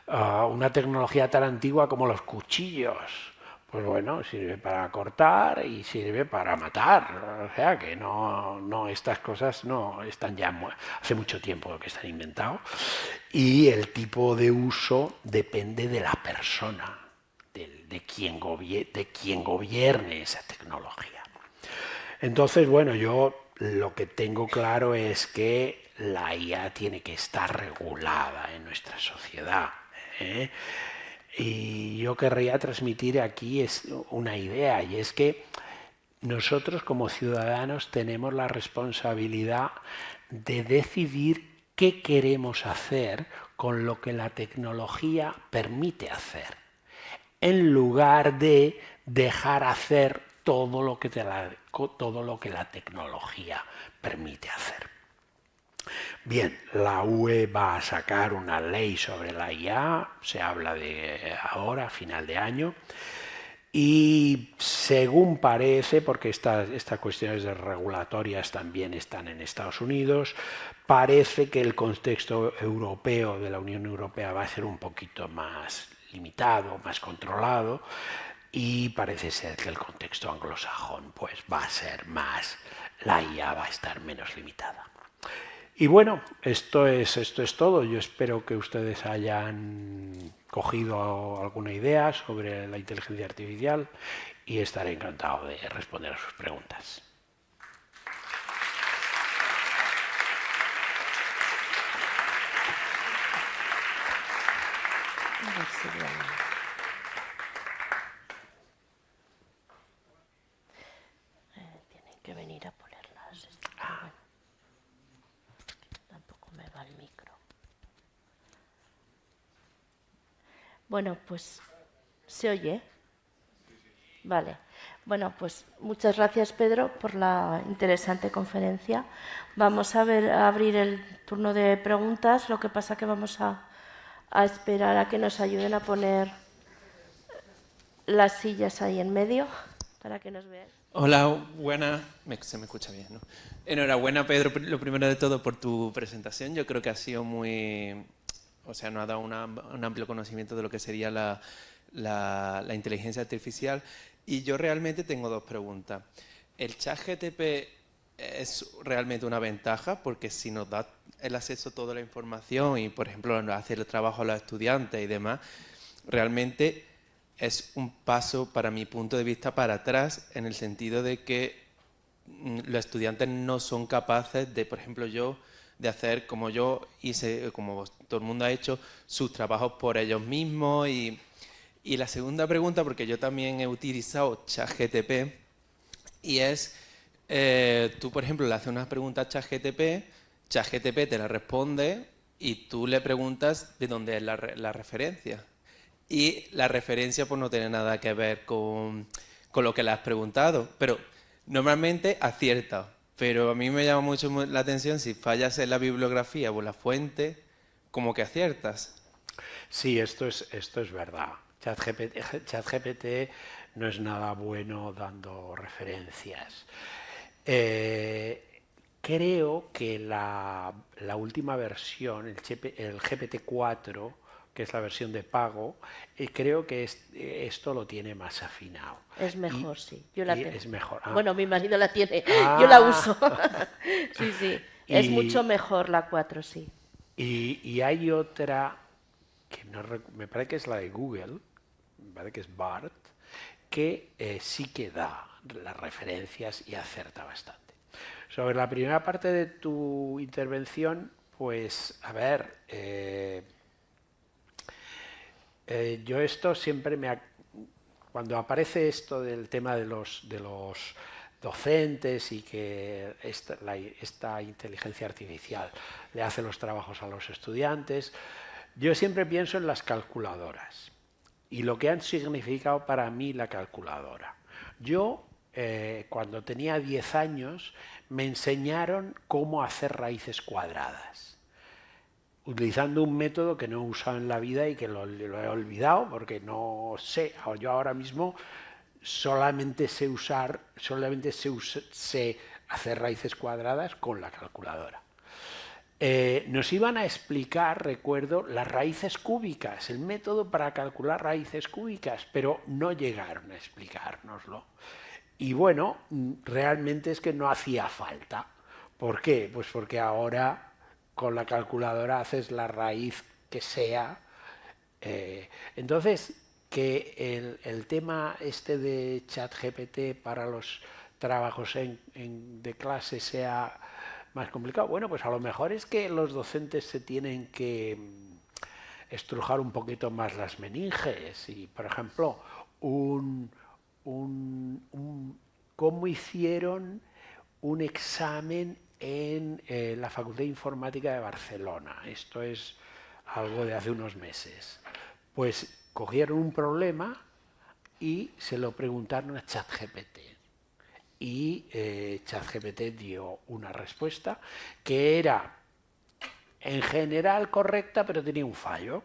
Una tecnología tan antigua como los cuchillos, pues bueno, sirve para cortar y sirve para matar. O sea que no estas cosas no están ya hace mucho tiempo que están inventados. Y el tipo de uso depende de la persona, de quien gobierne esa tecnología. Entonces, bueno, yo lo que tengo claro es que la IA tiene que estar regulada en nuestra sociedad, ¿eh? Y yo querría transmitir aquí una idea, y es que nosotros como ciudadanos tenemos la responsabilidad de decidir qué queremos hacer con lo que la tecnología permite hacer, en lugar de dejar hacer todo lo que la tecnología permite hacer. Bien, la UE va a sacar una ley sobre la IA, se habla de ahora, a final de año, y según parece, porque estas cuestiones regulatorias también están en Estados Unidos, parece que el contexto europeo de la Unión Europea va a ser un poquito más limitado, más controlado, y parece ser que el contexto anglosajón pues va a ser más, la IA va a estar menos limitada. Y bueno, esto es todo. Yo espero que ustedes hayan cogido alguna idea sobre la inteligencia artificial y estaré encantado de responder a sus preguntas. Tienen que venir a ponerlas. Tampoco me va el micro. Bueno, pues, ¿se oye? Vale. Bueno, pues muchas gracias, Pedro, por la interesante conferencia. Vamos a abrir el turno de preguntas. Lo que pasa que vamos a esperar a que nos ayuden a poner las sillas ahí en medio para que nos vean. Hola, buena. Se me escucha bien, ¿no? Enhorabuena, Pedro, lo primero de todo por tu presentación. Yo creo que ha sido muy... O sea, nos ha dado un amplio conocimiento de lo que sería la inteligencia artificial. Y yo realmente tengo dos preguntas. ¿El ChatGPT es realmente una ventaja? Porque si nos da el acceso a toda la información y, por ejemplo, nos hace el trabajo a los estudiantes y demás, realmente es un paso, para mi punto de vista, para atrás, en el sentido de que los estudiantes no son capaces de, por ejemplo, yo, de hacer, como yo hice, como todo el mundo ha hecho, sus trabajos por ellos mismos. Y la segunda pregunta, porque yo también he utilizado ChatGPT, y es, tú por ejemplo le haces unas preguntas a ChatGPT te la responde y tú le preguntas de dónde es la referencia. Y la referencia pues no tiene nada que ver con lo que le has preguntado, pero normalmente acierta. Pero a mí me llama mucho la atención si fallas en la bibliografía o en la fuente, como que aciertas. Sí, esto es verdad. ChatGPT no es nada bueno dando referencias. Creo que la última versión, el GPT-4, que es la versión de pago, creo que esto lo tiene más afinado. Es mejor, sí. Yo la tengo. Es mejor. Bueno, mi marido la tiene, yo la uso. Sí, sí. Es mucho mejor la 4, sí. Y hay otra, que me parece que es la de Google, me parece que es BART, que sí que da las referencias y acerta bastante. Sobre la primera parte de tu intervención, pues, a ver, yo esto siempre cuando aparece esto del tema de los docentes y que esta inteligencia artificial le hace los trabajos a los estudiantes, yo siempre pienso en las calculadoras y lo que han significado para mí la calculadora. Yo, cuando tenía 10 años, me enseñaron cómo hacer raíces cuadradas, utilizando un método que no he usado en la vida y que lo he olvidado porque no sé. Yo ahora mismo solamente sé hacer raíces cuadradas con la calculadora. Nos iban a explicar, recuerdo, las raíces cúbicas, el método para calcular raíces cúbicas, pero no llegaron a explicárnoslo. Y bueno, realmente es que no hacía falta. ¿Por qué? Pues porque ahora con la calculadora haces la raíz que sea. Entonces, que el tema este de ChatGPT para los trabajos de clase sea más complicado, bueno, pues a lo mejor es que los docentes se tienen que estrujar un poquito más las meninges y, por ejemplo, cómo hicieron un examen en la Facultad de Informática de Barcelona. Esto es algo de hace unos meses. Pues cogieron un problema y se lo preguntaron a ChatGPT. Y ChatGPT dio una respuesta que era en general correcta, pero tenía un fallo.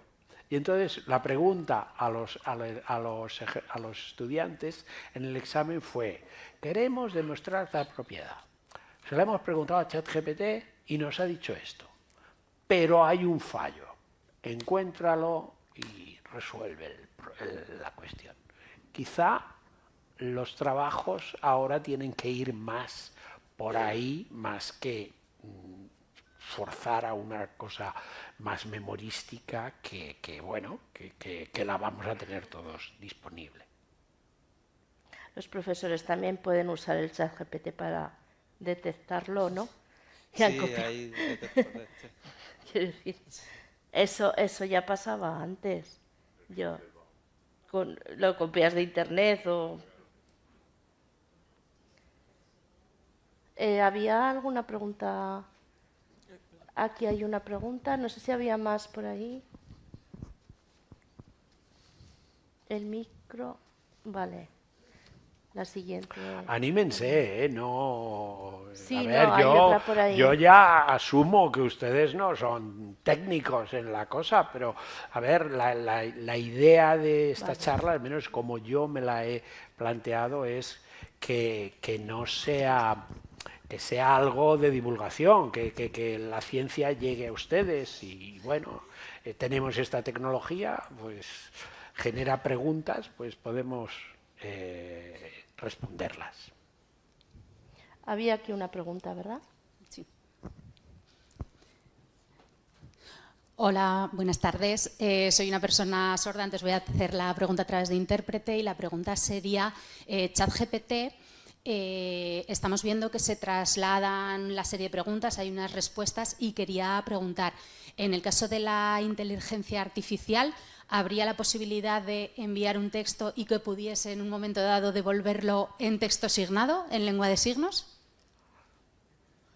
Y entonces la pregunta a los estudiantes en el examen fue: queremos demostrar tal propiedad. Se lo hemos preguntado a ChatGPT y nos ha dicho esto, pero hay un fallo. Encuéntralo y resuelve la cuestión. Quizá los trabajos ahora tienen que ir más por ahí, más que forzar a una cosa más memorística que la vamos a tener todos disponible. Los profesores también pueden usar el ChatGPT para detectarlo, ¿no? Sí, hay detectores. Quiero decir, eso ya pasaba antes. Lo copias de internet o... ¿Había alguna pregunta? Aquí hay una pregunta, no sé si había más por ahí. El micro, vale. La siguiente. Anímense, no. Sí, a ver, no, hay otra por ahí. yo ya asumo que ustedes no son técnicos en la cosa, pero a ver, la idea de esta charla, al menos como yo me la he planteado, es que no sea, que sea algo de divulgación, que la ciencia llegue a ustedes y bueno, tenemos esta tecnología, pues genera preguntas, pues podemos responderlas. Había aquí una pregunta, ¿verdad? Sí. Hola, buenas tardes. Soy una persona sorda, antes voy a hacer la pregunta a través de intérprete y la pregunta sería, ChatGPT Estamos viendo que se trasladan la serie de preguntas, hay unas respuestas y quería preguntar, en el caso de la inteligencia artificial, ¿habría la posibilidad de enviar un texto y que pudiese en un momento dado devolverlo en texto signado, en lengua de signos?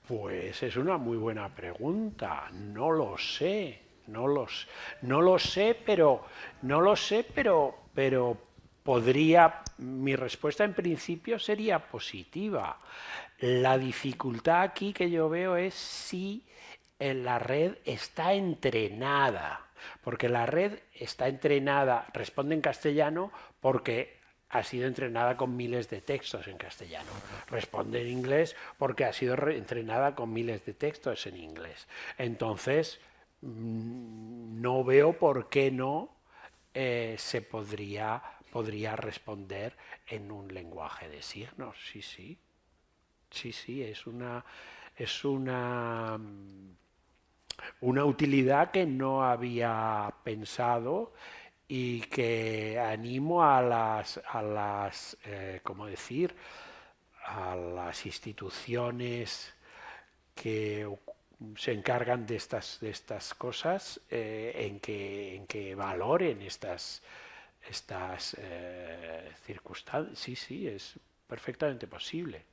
Pues es una muy buena pregunta. No lo sé, pero podría. Mi respuesta en principio sería positiva. La dificultad aquí que yo veo es si la red está entrenada, porque la red está entrenada, responde en castellano porque ha sido entrenada con miles de textos en castellano. Responde en inglés porque ha sido entrenada con miles de textos en inglés. Entonces, no veo por qué no se podría responder en un lenguaje de signos. Sí, es una utilidad que no había pensado y que animo a las ¿cómo decir? A las instituciones que se encargan de estas cosas en que valoren estas circunstancias. Sí, es perfectamente posible.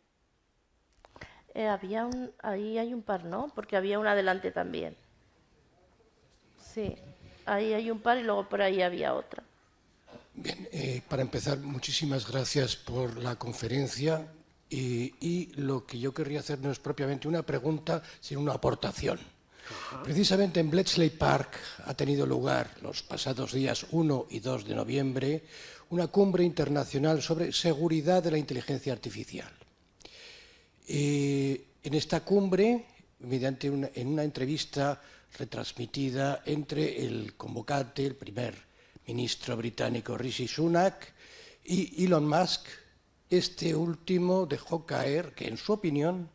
Ahí hay un par, ¿no? Porque había una adelante también. Sí, ahí hay un par y luego por ahí había otra. Bien, para empezar, muchísimas gracias por la conferencia y lo que yo querría hacer no es propiamente una pregunta, sino una aportación. Precisamente en Bletchley Park ha tenido lugar los pasados días 1 y 2 de noviembre una cumbre internacional sobre seguridad de la inteligencia artificial. En esta cumbre, en una entrevista retransmitida entre el convocante, el primer ministro británico Rishi Sunak, y Elon Musk, este último dejó caer que, en su opinión,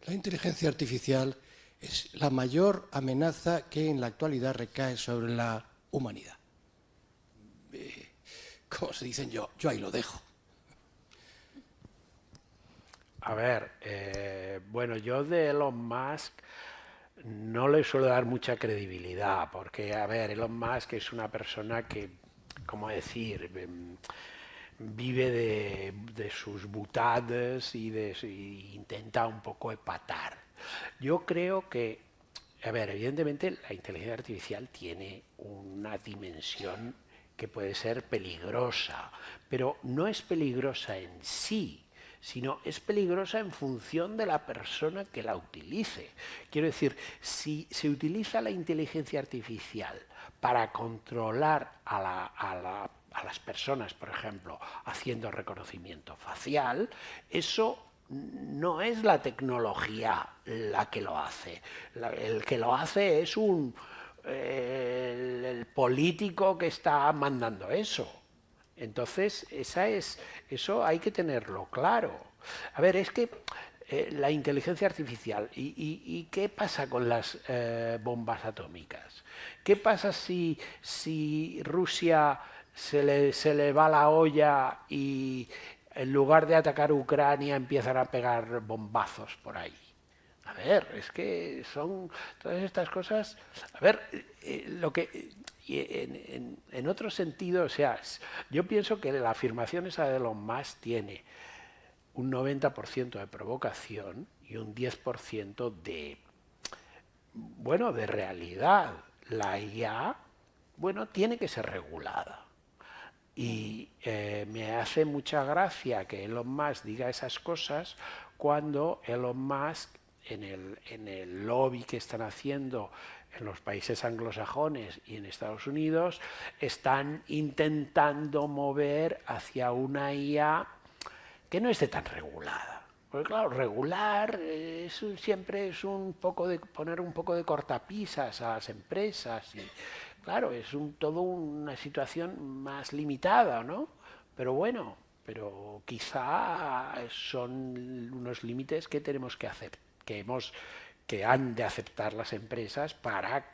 la inteligencia artificial es la mayor amenaza que en la actualidad recae sobre la humanidad. Como se dicen, yo ahí lo dejo. A ver, bueno, yo de Elon Musk no le suelo dar mucha credibilidad, porque, a ver, Elon Musk es una persona que, ¿cómo decir?, vive de sus butades y intenta un poco epatar. Yo creo que, a ver, evidentemente la inteligencia artificial tiene una dimensión que puede ser peligrosa, pero no es peligrosa en sí, sino es peligrosa en función de la persona que la utilice. Quiero decir, si se utiliza la inteligencia artificial para controlar a las personas, por ejemplo, haciendo reconocimiento facial, eso no es la tecnología la que lo hace. El que lo hace es el político que está mandando eso. Entonces, eso hay que tenerlo claro. A ver, es que la inteligencia artificial, ¿y qué pasa con las bombas atómicas? ¿Qué pasa si Rusia se le va la olla y en lugar de atacar Ucrania empiezan a pegar bombazos por ahí? A ver, es que son todas estas cosas. A ver, en otro sentido, o sea, yo pienso que la afirmación esa de Elon Musk tiene un 90% de provocación y un 10% de realidad. La IA, tiene que ser regulada. Y me hace mucha gracia que Elon Musk diga esas cosas cuando Elon Musk, en el lobby que están haciendo en los países anglosajones y en Estados Unidos, están intentando mover hacia una IA que no esté tan regulada. Porque claro, regular siempre es poner un poco de cortapisas a las empresas y claro, es todo una situación más limitada, ¿no? Pero bueno, quizá son unos límites que tenemos que hacer, que han de aceptar las empresas para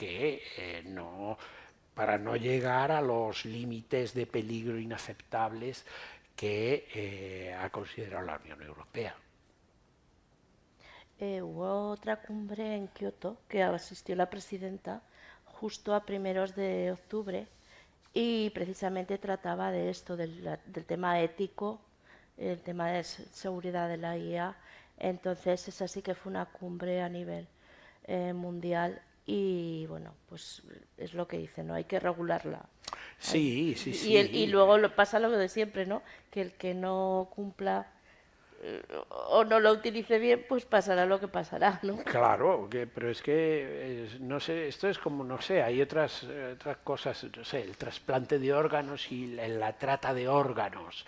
no llegar a los límites de peligro inaceptables que ha considerado la Unión Europea. Hubo otra cumbre en Kioto que asistió la presidenta justo a primeros de octubre y precisamente trataba de esto, del tema ético, el tema de seguridad de la IA. Entonces esa sí que fue una cumbre a nivel mundial y bueno, pues es lo que dice, ¿no? Hay que regularla. Sí. Y luego pasa lo de siempre, ¿no? Que el que no cumpla o no lo utilice bien, pues pasará lo que pasará, ¿no? Claro, pero es que, no sé, esto es como, no sé, hay otras cosas, no sé, el trasplante de órganos y la trata de órganos.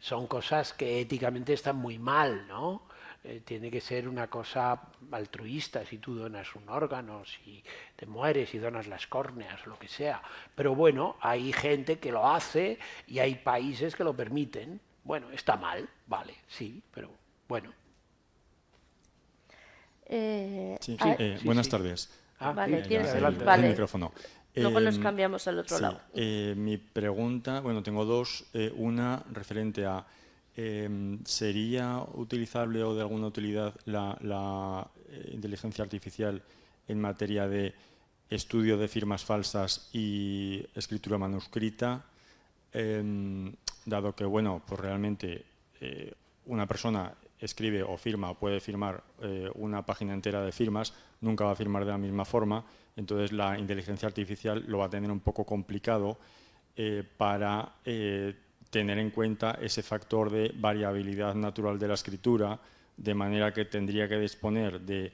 Son cosas que éticamente están muy mal, ¿no? Tiene que ser una cosa altruista si tú donas un órgano, si te mueres y donas las córneas, lo que sea. Pero bueno, hay gente que lo hace y hay países que lo permiten. Bueno, está mal, vale, sí, pero bueno. Buenas tardes. Vale, tienes el micrófono. Luego nos cambiamos al otro lado. Mi pregunta, bueno, tengo dos. Una referente a, ¿sería utilizable o de alguna utilidad la inteligencia artificial en materia de estudio de firmas falsas y escritura manuscrita? Dado que, bueno, pues realmente una persona escribe o firma o puede firmar una página entera de firmas, nunca va a firmar de la misma forma, entonces la inteligencia artificial lo va a tener un poco complicado para tener en cuenta ese factor de variabilidad natural de la escritura, de manera que tendría que disponer de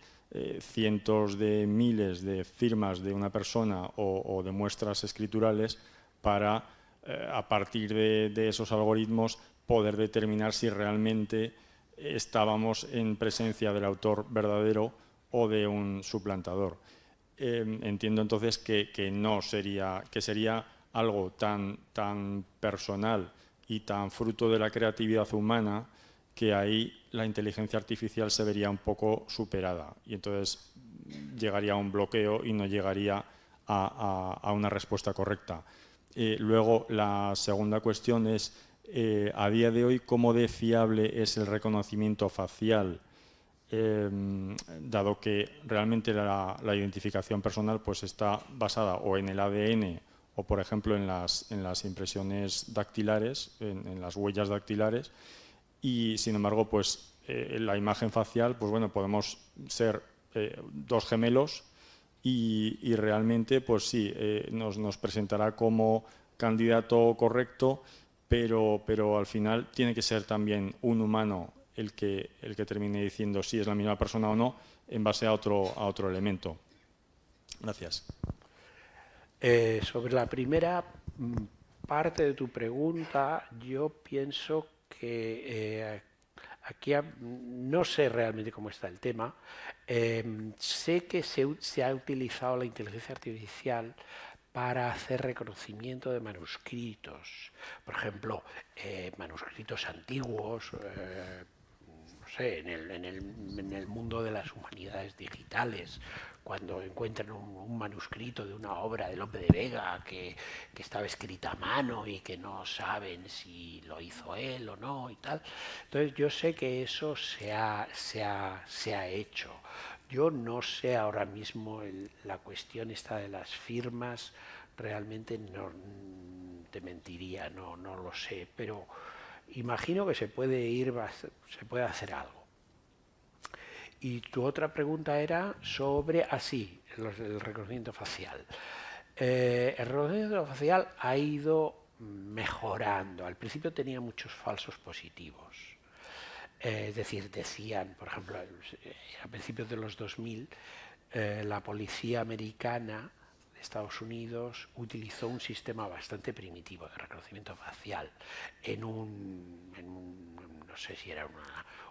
cientos de miles de firmas de una persona o de muestras escriturales para a partir de esos algoritmos poder determinar si realmente estábamos en presencia del autor verdadero o de un suplantador. Entiendo entonces que no sería, que sería algo tan personal y tan fruto de la creatividad humana que ahí la inteligencia artificial se vería un poco superada y entonces llegaría a un bloqueo y no llegaría a una respuesta correcta. Luego, la segunda cuestión es, a día de hoy, ¿cómo de fiable es el reconocimiento facial? Dado que realmente la identificación personal pues, está basada o en el ADN o, por ejemplo, en las impresiones dactilares, en las huellas dactilares, y, sin embargo, pues, la imagen facial, pues bueno, podemos ser dos gemelos, y realmente, pues sí, nos presentará como candidato correcto, pero al final tiene que ser también un humano el que termine diciendo si es la misma persona o no, en base a otro elemento. Gracias. Sobre la primera parte de tu pregunta, yo pienso que aquí no sé realmente cómo está el tema. Sé que se ha utilizado la inteligencia artificial para hacer reconocimiento de manuscritos. Por ejemplo, manuscritos antiguos, no sé, en el mundo de las humanidades digitales, cuando encuentran un manuscrito de una obra de Lope de Vega que estaba escrita a mano y que no saben si lo hizo él o no y tal. Entonces yo sé que eso se ha hecho. Yo no sé ahora mismo la cuestión esta de las firmas, realmente no te mentiría, no lo sé, pero imagino que se puede hacer algo. Y tu otra pregunta era sobre, el reconocimiento facial. El reconocimiento facial ha ido mejorando. Al principio tenía muchos falsos positivos. Es decir, decían, por ejemplo, a principios de los 2000, la policía americana de Estados Unidos utilizó un sistema bastante primitivo de reconocimiento facial no sé si era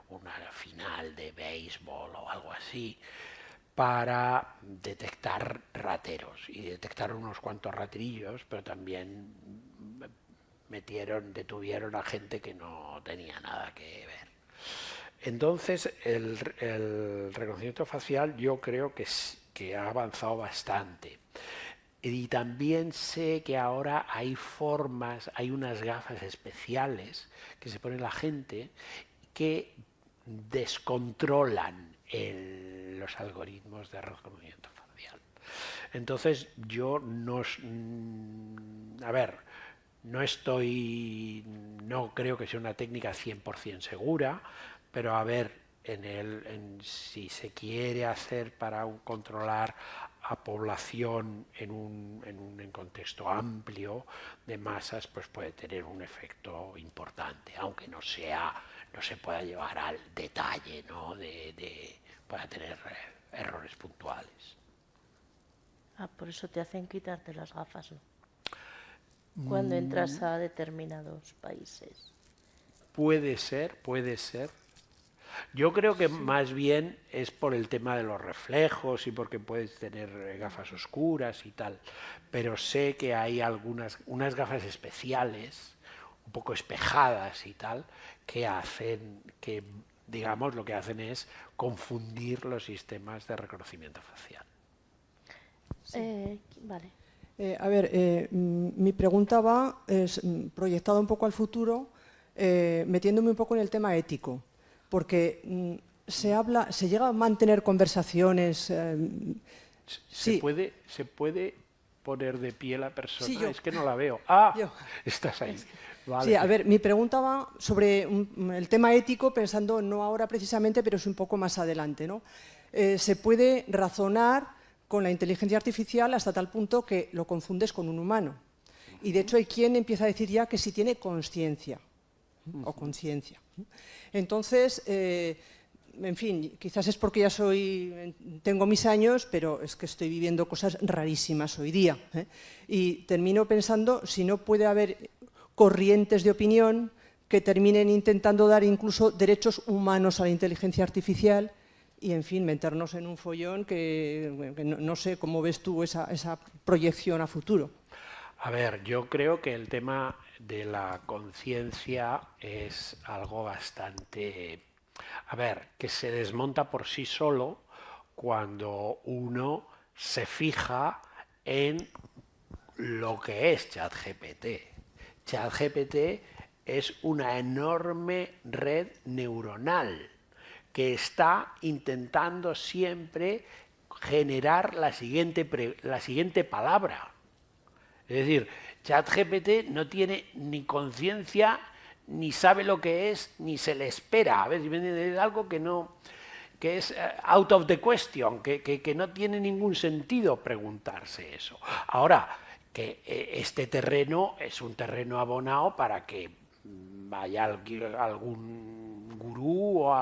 una final de béisbol o algo así, para detectar rateros. Y detectaron unos cuantos raterillos, pero también detuvieron a gente que no tenía nada que ver. Entonces, el reconocimiento facial yo creo que ha avanzado bastante. Y también sé que ahora hay unas gafas especiales que se pone la gente que descontrolan los algoritmos de reconocimiento facial. Entonces yo no creo que sea una técnica 100% segura, pero a ver, si se quiere hacer para controlar a población en un contexto amplio de masas, pues puede tener un efecto importante, aunque no se pueda llevar al detalle, ¿no? Para tener errores puntuales. Por eso te hacen quitarte las gafas, ¿no? Cuando entras a determinados países. Puede ser. Yo creo que más bien es por el tema de los reflejos y porque puedes tener gafas oscuras y tal. Pero sé que hay unas gafas especiales, un poco espejadas y tal, que digamos lo que hacen es confundir los sistemas de reconocimiento facial. Vale. Mi pregunta va proyectada un poco al futuro, metiéndome un poco en el tema ético, porque se llega a mantener conversaciones. ¿Se puede poner de pie la persona? Sí, yo. Es que no la veo. Yo. Estás ahí. Vale. Sí, mi pregunta va sobre el tema ético, pensando no ahora precisamente, pero es un poco más adelante, ¿no? Se puede razonar con la inteligencia artificial hasta tal punto que lo confundes con un humano. Y de hecho hay quien empieza a decir ya que si tiene consciencia o conciencia. Entonces, en fin, quizás es porque ya tengo mis años, pero es que estoy viviendo cosas rarísimas hoy día. Y termino pensando si no puede haber corrientes de opinión que terminen intentando dar incluso derechos humanos a la inteligencia artificial y, en fin, meternos en un follón que no sé cómo ves tú esa proyección a futuro. A ver, yo creo que el tema de la conciencia es algo bastante... que se desmonta por sí solo cuando uno se fija en lo que es ChatGPT. ChatGPT es una enorme red neuronal que está intentando siempre generar la siguiente palabra. Es decir, ChatGPT no tiene ni conciencia, ni sabe lo que es, ni se le espera. A ver, es algo que es out of the question, que no tiene ningún sentido preguntarse eso. Ahora, que este terreno es un terreno abonado para que vaya algún gurú o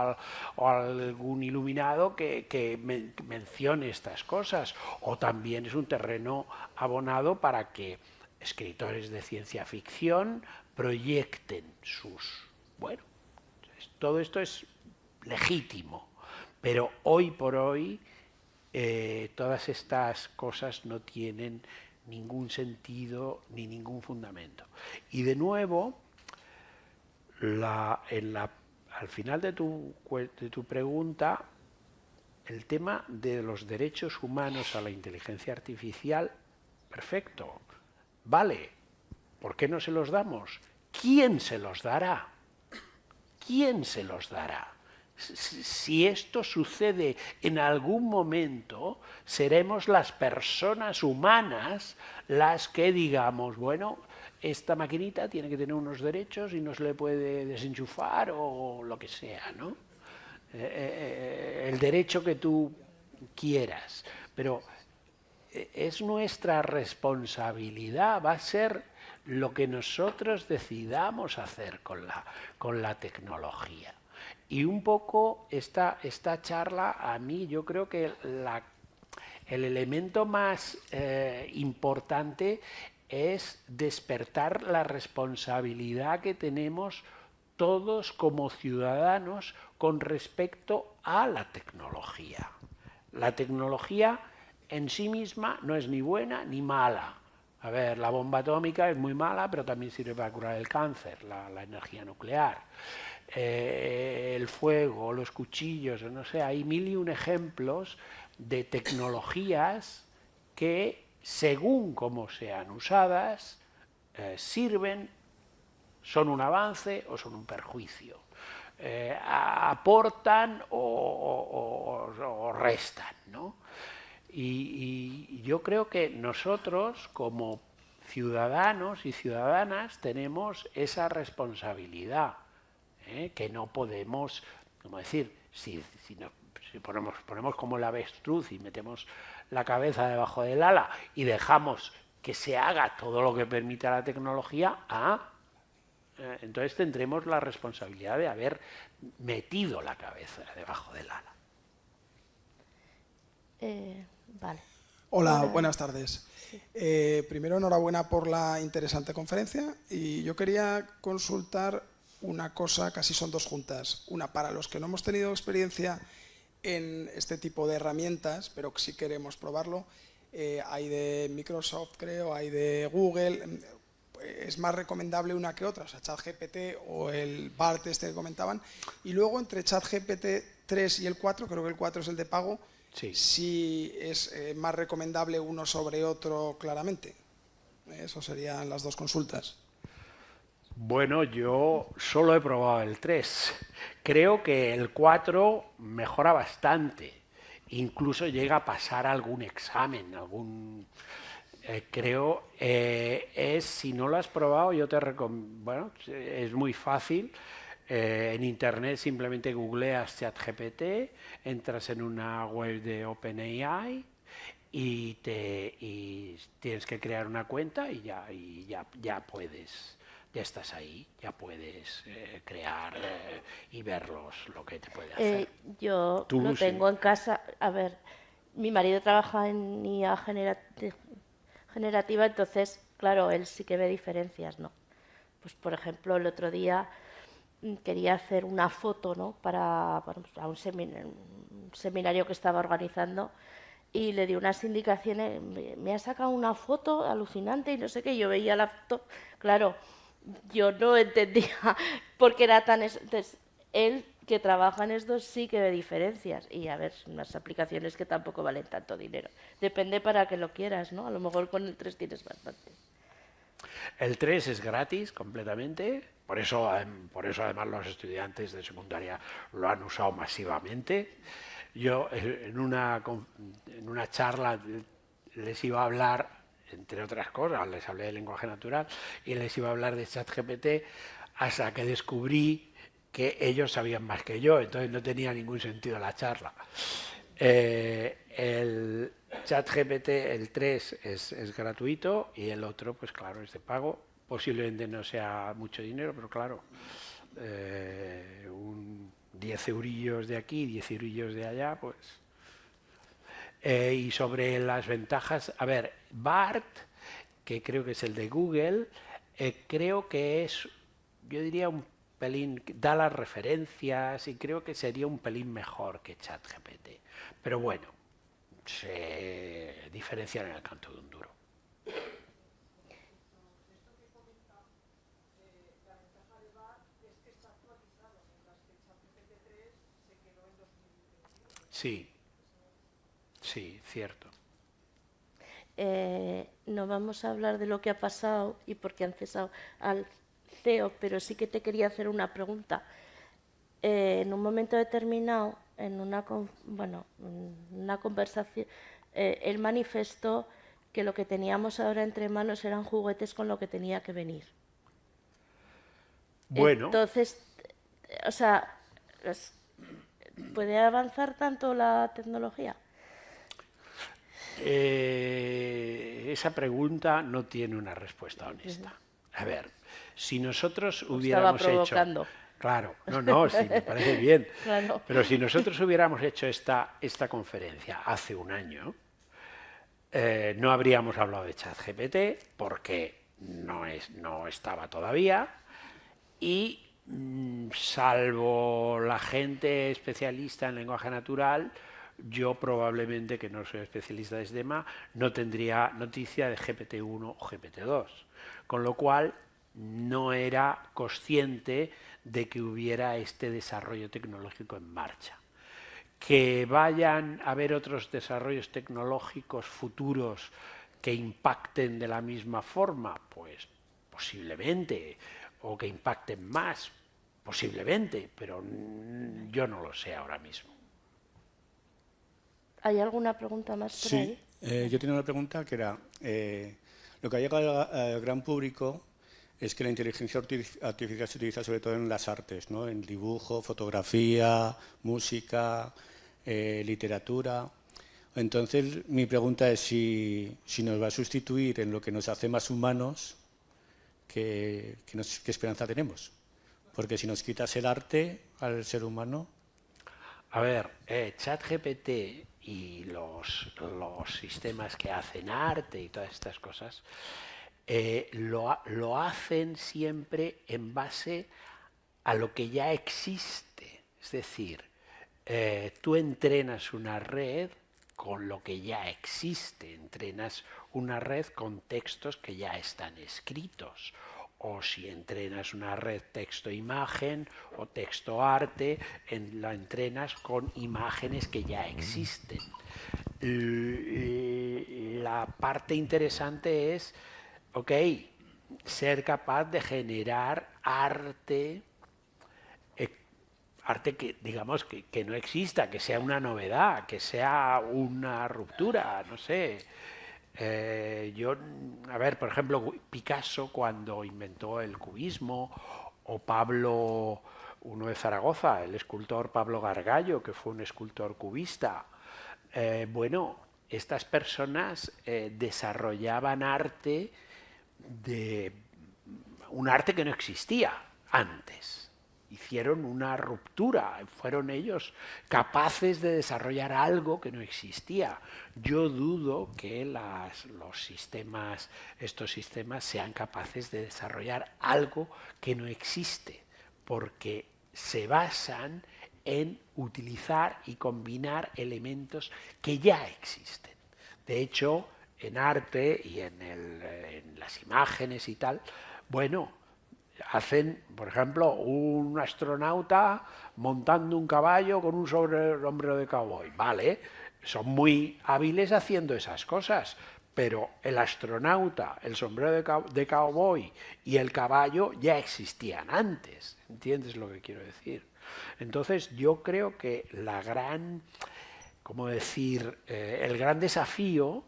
algún iluminado que mencione estas cosas, o también es un terreno abonado para que escritores de ciencia ficción proyecten bueno, todo esto es legítimo, pero hoy por hoy todas estas cosas no tienen ningún sentido ni ningún fundamento. Y de nuevo, al final de tu pregunta, el tema de los derechos humanos a la inteligencia artificial, perfecto, vale, ¿por qué no se los damos? ¿Quién se los dará? ¿Quién se los dará? Si esto sucede en algún momento, seremos las personas humanas las que digamos, bueno, esta maquinita tiene que tener unos derechos y no se le puede desenchufar o lo que sea, ¿no? El derecho que tú quieras. Pero es nuestra responsabilidad, va a ser lo que nosotros decidamos hacer con la tecnología. Y un poco esta charla, a mí yo creo que el elemento más importante es despertar la responsabilidad que tenemos todos como ciudadanos con respecto a la tecnología. La tecnología en sí misma no es ni buena ni mala. A ver, la bomba atómica es muy mala, pero también sirve para curar el cáncer, la energía nuclear. El fuego, los cuchillos, no sé, hay mil y un ejemplos de tecnologías que según cómo sean usadas, sirven, son un avance o son un perjuicio, aportan o restan, ¿no? Y yo creo que nosotros, como ciudadanos y ciudadanas, tenemos esa responsabilidad, que no podemos, como decir, si ponemos como el avestruz y metemos la cabeza debajo del ala y dejamos que se haga todo lo que permita la tecnología, entonces tendremos la responsabilidad de haber metido la cabeza debajo del ala. Vale. Hola, buenas tardes. Sí. Primero, enhorabuena por la interesante conferencia y yo quería consultar una cosa, casi son dos juntas. Una, para los que no hemos tenido experiencia en este tipo de herramientas, pero que sí queremos probarlo, hay de Microsoft, creo, hay de Google. ¿Es más recomendable una que otra? O sea, ChatGPT o el BART este que comentaban. Y luego, entre ChatGPT 3 y el 4, creo que el 4 es el de pago, sí, si es más recomendable uno sobre otro claramente. Eso serían las dos consultas. Bueno, yo solo he probado el 3. Creo que el 4 mejora bastante. Incluso llega a pasar algún examen, creo, si no lo has probado, yo te recomiendo, bueno, es muy fácil. En internet simplemente googleas ChatGPT, entras en una web de OpenAI y tienes que crear una cuenta y ya puedes, ya estás ahí, ya puedes crear y ver lo que te puede hacer. Yo lo tengo en casa. A ver, mi marido trabaja en IA generativa, entonces, claro, él sí que ve diferencias, ¿no? Pues, por ejemplo, el otro día quería hacer una foto, ¿no?, para un seminario que estaba organizando y le di unas indicaciones. Me ha sacado una foto alucinante y no sé qué. Yo veía la foto, claro, yo no entendía por qué era tan... Entonces, él, que trabaja en estos, sí que ve diferencias. Y a ver, unas aplicaciones que tampoco valen tanto dinero. Depende para que lo quieras, ¿no? A lo mejor con el 3 tienes bastante. El 3 es gratis completamente, por eso además los estudiantes de secundaria lo han usado masivamente. Yo en una charla les iba a hablar, entre otras cosas, les hablé de lenguaje natural y les iba a hablar de ChatGPT hasta que descubrí que ellos sabían más que yo, entonces no tenía ningún sentido la charla. El ChatGPT, el 3, es gratuito y el otro, pues claro, es de pago. Posiblemente no sea mucho dinero, pero claro, 10 eurillos de aquí, 10 eurillos de allá, pues... y sobre las ventajas, a ver, BART, que creo que es el de Google, creo que es, yo diría un pelín, da las referencias y creo que sería un pelín mejor que ChatGPT. Pero bueno, se diferencian en el canto de un duro. Sí, sí, cierto. No vamos a hablar de lo que ha pasado y por qué han cesado al CEO, pero sí que te quería hacer una pregunta. En un momento determinado, en una conversación, él manifestó que lo que teníamos ahora entre manos eran juguetes con lo que tenía que venir. Bueno. Entonces, o sea, ¿puede avanzar tanto la tecnología? Esa pregunta no tiene una respuesta honesta. A ver, si nosotros hubiéramos hecho... Claro, no, sí, me parece bien. Claro. Pero si nosotros hubiéramos hecho esta conferencia hace un año, no habríamos hablado de ChatGPT porque no estaba todavía y salvo la gente especialista en lenguaje natural, yo probablemente, que no soy especialista de este tema, no tendría noticia de GPT-1 o GPT-2, con lo cual no era consciente de que hubiera este desarrollo tecnológico en marcha. Que vayan a haber otros desarrollos tecnológicos futuros que impacten de la misma forma, pues posiblemente, o que impacten más, posiblemente, pero yo no lo sé ahora mismo. ¿Hay alguna pregunta más por ahí? Sí, yo tenía una pregunta que era, lo que ha llegado al gran público es que la inteligencia artificial se utiliza sobre todo en las artes, ¿no? En dibujo, fotografía, música, literatura. Entonces, mi pregunta es si nos va a sustituir en lo que nos hace más humanos, ¿qué esperanza tenemos? Porque si nos quitas el arte al ser humano... A ver, ChatGPT y los sistemas que hacen arte y todas estas cosas lo hacen siempre en base a lo que ya existe. Es decir, tú entrenas una red con lo que ya existe, entrenas una red con textos que ya están escritos. O si entrenas una red texto-imagen o texto-arte, la entrenas con imágenes que ya existen. La parte interesante es, ser capaz de generar arte, arte que, digamos, que no exista, que sea una novedad, que sea una ruptura, no sé. A ver, por ejemplo, Picasso cuando inventó el cubismo, o Pablo, uno de Zaragoza, el escultor Pablo Gargallo, que fue un escultor cubista. Bueno, estas personas desarrollaban arte, un arte que no existía antes. Hicieron una ruptura, fueron ellos capaces de desarrollar algo que no existía. Yo dudo que estos sistemas sean capaces de desarrollar algo que no existe, porque se basan en utilizar y combinar elementos que ya existen. De hecho, en arte y en las imágenes y tal, bueno, hacen, por ejemplo, un astronauta montando un caballo con un sombrero de cowboy. Vale, son muy hábiles haciendo esas cosas, pero el astronauta, el sombrero de cowboy y el caballo ya existían antes. ¿Entiendes lo que quiero decir? Entonces, yo creo que el gran desafío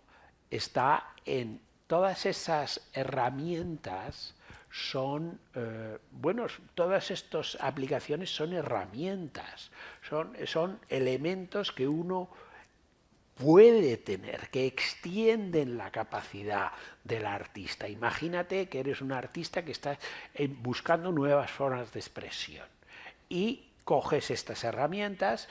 está en todas esas herramientas. Todas estas aplicaciones son herramientas, son elementos que uno puede tener, que extienden la capacidad del artista. Imagínate que eres un artista que está buscando nuevas formas de expresión y coges estas herramientas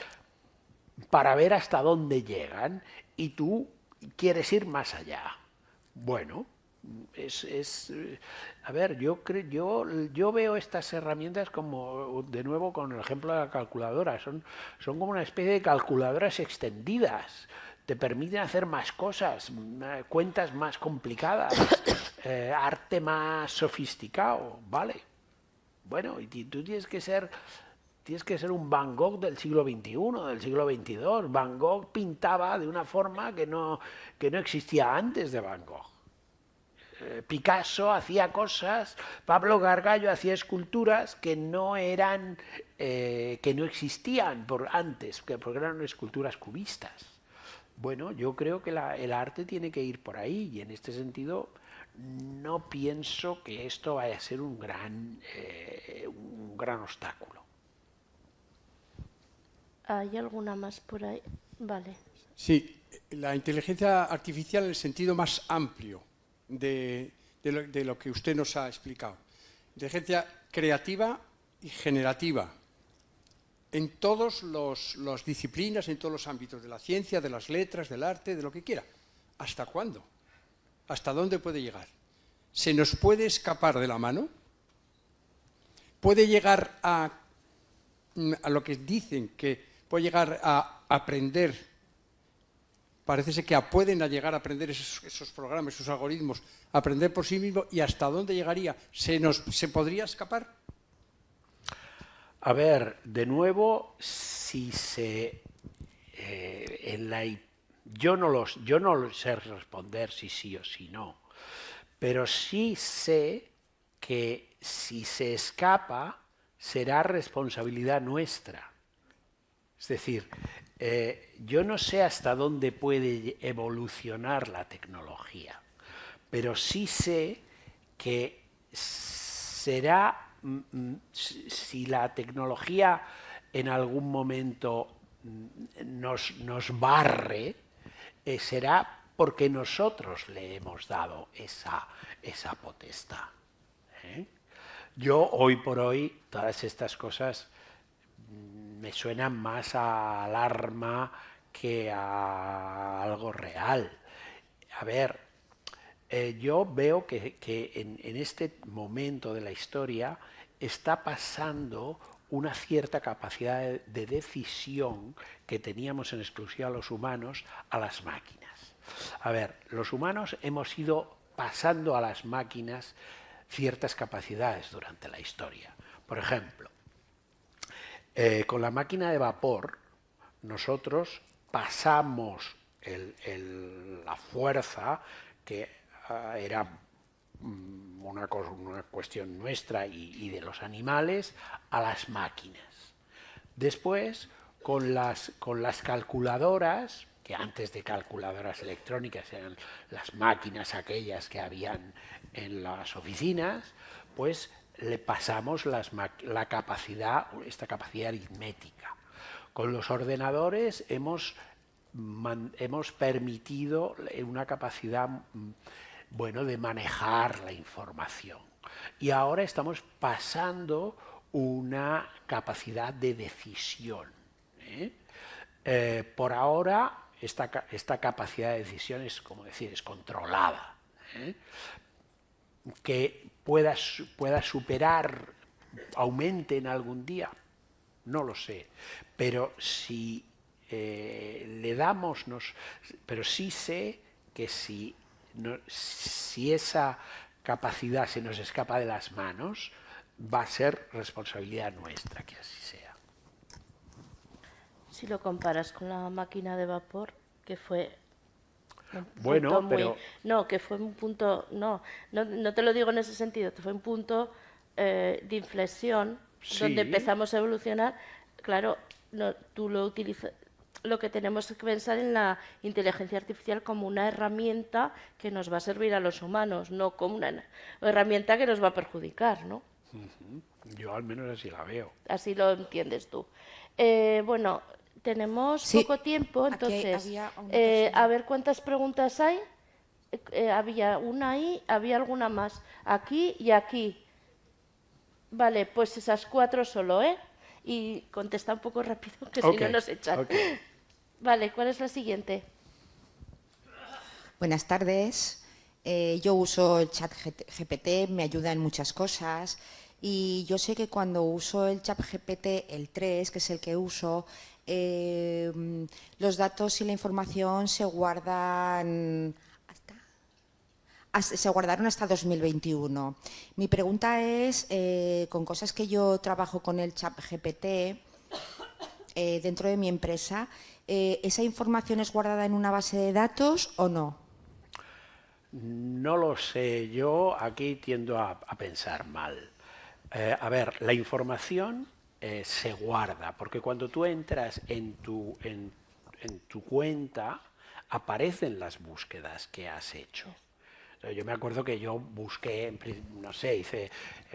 para ver hasta dónde llegan y tú quieres ir más allá. Bueno, a ver, yo veo estas herramientas como, de nuevo con el ejemplo de la calculadora, son como una especie de calculadoras extendidas, te permiten hacer más cosas, cuentas más complicadas, arte más sofisticado, ¿vale? Bueno, y tú tienes que ser un Van Gogh del siglo XXI, del siglo XXII. Van Gogh pintaba de una forma que no existía antes de Van Gogh. Picasso hacía cosas, Pablo Gargallo hacía esculturas que no existían antes, porque eran esculturas cubistas. Bueno, yo creo que el arte tiene que ir por ahí y en este sentido no pienso que esto vaya a ser un gran obstáculo. ¿Hay alguna más por ahí? Vale. Sí, la inteligencia artificial en el sentido más amplio de lo que usted nos ha explicado. Inteligencia creativa y generativa en todas las disciplinas, en todos los ámbitos de la ciencia, de las letras, del arte, de lo que quiera. ¿Hasta cuándo? ¿Hasta dónde puede llegar? ¿Se nos puede escapar de la mano? ¿Puede llegar a lo que dicen que puede llegar a aprender? Parece ser que pueden llegar a aprender esos programas, esos algoritmos, aprender por sí mismos, ¿y hasta dónde llegaría? ¿Se podría escapar? A ver, de nuevo, yo no sé responder si sí o si no, pero sí sé que si se escapa será responsabilidad nuestra. Es decir, yo no sé hasta dónde puede evolucionar la tecnología, pero sí sé que será, si la tecnología en algún momento nos barre, será porque nosotros le hemos dado esa potestad. Yo, hoy por hoy, todas estas cosas me suenan más a alarma que a algo real. A ver, yo veo que en este momento de la historia está pasando una cierta capacidad de decisión que teníamos en exclusiva los humanos a las máquinas. A ver, los humanos hemos ido pasando a las máquinas ciertas capacidades durante la historia. Por ejemplo, con la máquina de vapor, nosotros pasamos la fuerza, que era una cuestión nuestra y de los animales, a las máquinas. Después, con las calculadoras, que antes de calculadoras electrónicas eran las máquinas aquellas que habían en las oficinas, pues le pasamos esta capacidad aritmética. Con los ordenadores hemos permitido una capacidad de manejar la información. Y ahora estamos pasando una capacidad de decisión. Por ahora, esta capacidad de decisión es, como decir, es controlada. Que pueda superar, aumente en algún día, no lo sé. Pero si le damos, pero sí sé que si esa capacidad se nos escapa de las manos, va a ser responsabilidad nuestra que así sea. Si lo comparas con la máquina de vapor, que fue bueno, pero no, que fue un punto, no te lo digo en ese sentido, que fue un punto de inflexión, sí, donde empezamos a evolucionar. Claro, tú lo que tenemos que pensar en la inteligencia artificial como una herramienta que nos va a servir a los humanos, no como una herramienta que nos va a perjudicar, ¿no? Yo al menos así la veo. Así lo entiendes tú. Bueno, tenemos poco tiempo, entonces, a ver cuántas preguntas hay. Había una ahí, había alguna más. Aquí y aquí. Vale, pues esas 4 solo, ¿eh? Y contesta un poco rápido, que si no nos echan. Okay. Vale, ¿cuál es la siguiente? Buenas tardes. Yo uso el chat GPT, me ayuda en muchas cosas. Y yo sé que cuando uso el chat GPT, el 3, que es el que uso, los datos y la información se guardaron hasta 2021. Mi pregunta es, con cosas que yo trabajo con el chat GPT dentro de mi empresa, ¿esa información es guardada en una base de datos o no? No lo sé, yo aquí tiendo a pensar mal. A ver, la información se guarda, porque cuando tú entras en tu cuenta, aparecen las búsquedas que has hecho. Yo me acuerdo que yo busqué, no sé,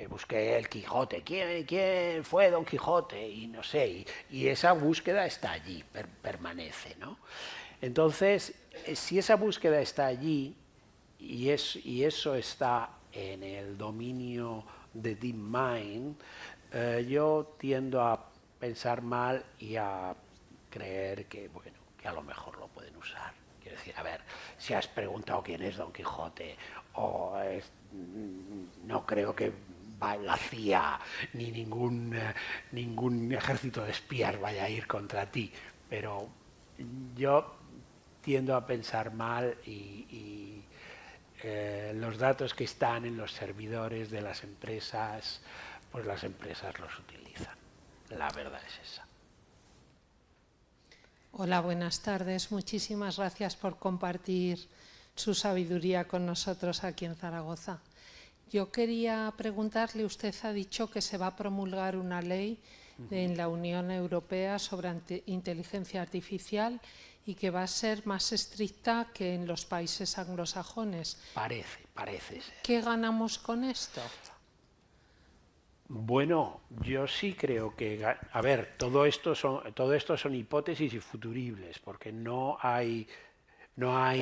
busqué el Quijote. ¿Quién fue Don Quijote? Y no sé, y esa búsqueda está allí, permanece, ¿no? Entonces, si esa búsqueda está allí y eso está en el dominio de DeepMind, yo tiendo a pensar mal y a creer que a lo mejor lo pueden usar. Quiero decir, a ver, si has preguntado quién es Don Quijote, no creo que la CIA ni ningún ejército de espías vaya a ir contra ti, pero yo tiendo a pensar mal y los datos que están en los servidores de las empresas, pues las empresas los utilizan. La verdad es esa. Hola, buenas tardes. Muchísimas gracias por compartir su sabiduría con nosotros aquí en Zaragoza. Yo quería preguntarle, usted ha dicho que se va a promulgar una ley en la Unión Europea sobre inteligencia artificial y que va a ser más estricta que en los países anglosajones. Parece ser. ¿Qué ganamos con esto? Bueno, yo sí creo que, a ver, todo esto son hipótesis y futuribles, porque no hay la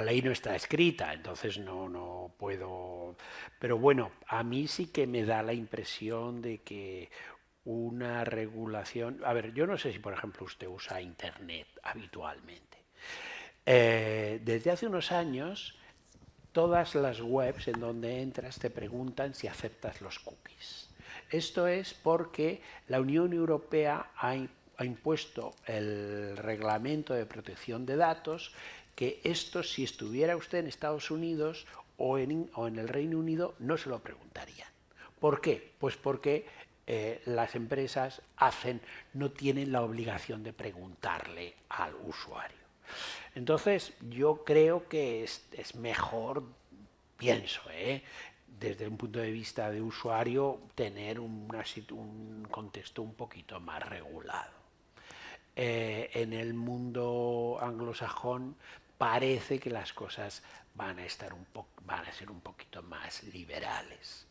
ley no está escrita, entonces no puedo. Pero bueno, a mí sí que me da la impresión de que una regulación. A ver, yo no sé si, por ejemplo, usted usa Internet habitualmente. Desde hace unos años, todas las webs en donde entras te preguntan si aceptas los cookies. Esto es porque la Unión Europea ha impuesto el reglamento de protección de datos, que esto, si estuviera usted en Estados Unidos o en el Reino Unido, no se lo preguntarían. ¿Por qué? Pues porque las empresas no tienen la obligación de preguntarle al usuario. Entonces, yo creo que es mejor, pienso, desde un punto de vista de usuario, tener un contexto un poquito más regulado. En el mundo anglosajón parece que las cosas van a ser un poquito más liberales,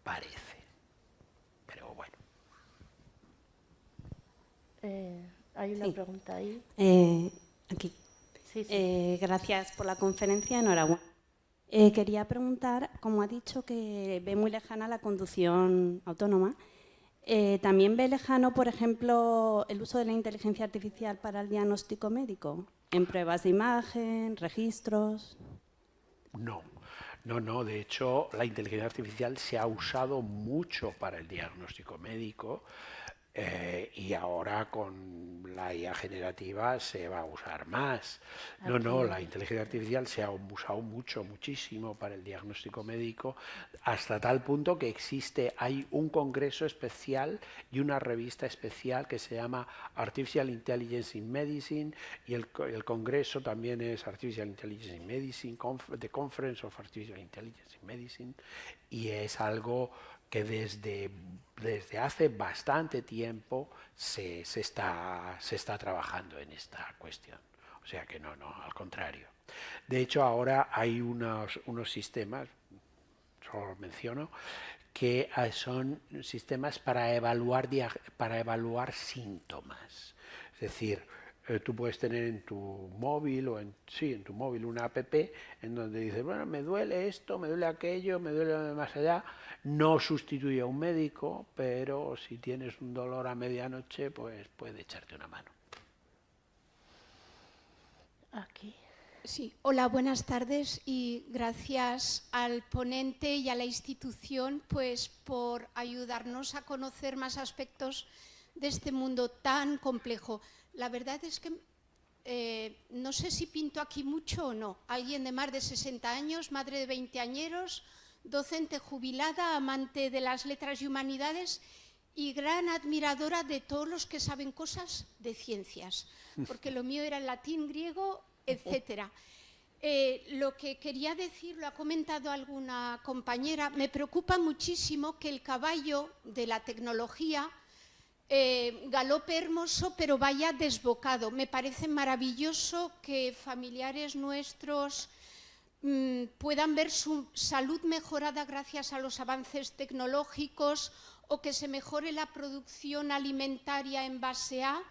parece. Pero bueno. Hay una pregunta ahí. Aquí. Sí. Gracias por la conferencia, enhorabuena. Quería preguntar, como ha dicho que ve muy lejana la conducción autónoma, ¿también ve lejano, por ejemplo, el uso de la inteligencia artificial para el diagnóstico médico? ¿En pruebas de imagen, registros? No. De hecho, la inteligencia artificial se ha usado mucho para el diagnóstico médico y ahora con la IA generativa se va a usar más. La inteligencia artificial se ha usado muchísimo para el diagnóstico médico, hasta tal punto que hay un congreso especial y una revista especial que se llama Artificial Intelligence in Medicine, y el congreso también es Artificial Intelligence in Medicine, The Conference of Artificial Intelligence in Medicine, y es algo que desde hace bastante tiempo se está trabajando en esta cuestión. O sea que no, al contrario. De hecho, ahora hay unos sistemas, solo los menciono, que son sistemas para evaluar síntomas. Es decir, tú puedes tener en tu móvil una app en donde dices, bueno, me duele esto, me duele aquello, me duele más allá. No sustituye a un médico, pero si tienes un dolor a medianoche, pues puede echarte una mano. Aquí. Sí, hola, buenas tardes y gracias al ponente y a la institución pues por ayudarnos a conocer más aspectos de este mundo tan complejo. La verdad es que no sé si pinto aquí mucho o no. Alguien de más de 60 años, madre de 20 docente jubilada, amante de las letras y humanidades y gran admiradora de todos los que saben cosas de ciencias, porque lo mío era el latín, griego, etc. Lo que quería decir, lo ha comentado alguna compañera, me preocupa muchísimo que el caballo de la tecnología galope hermoso, pero vaya desbocado. Me parece maravilloso que familiares nuestros puedan ver su salud mejorada gracias a los avances tecnológicos o que se mejore la producción alimentaria en base a,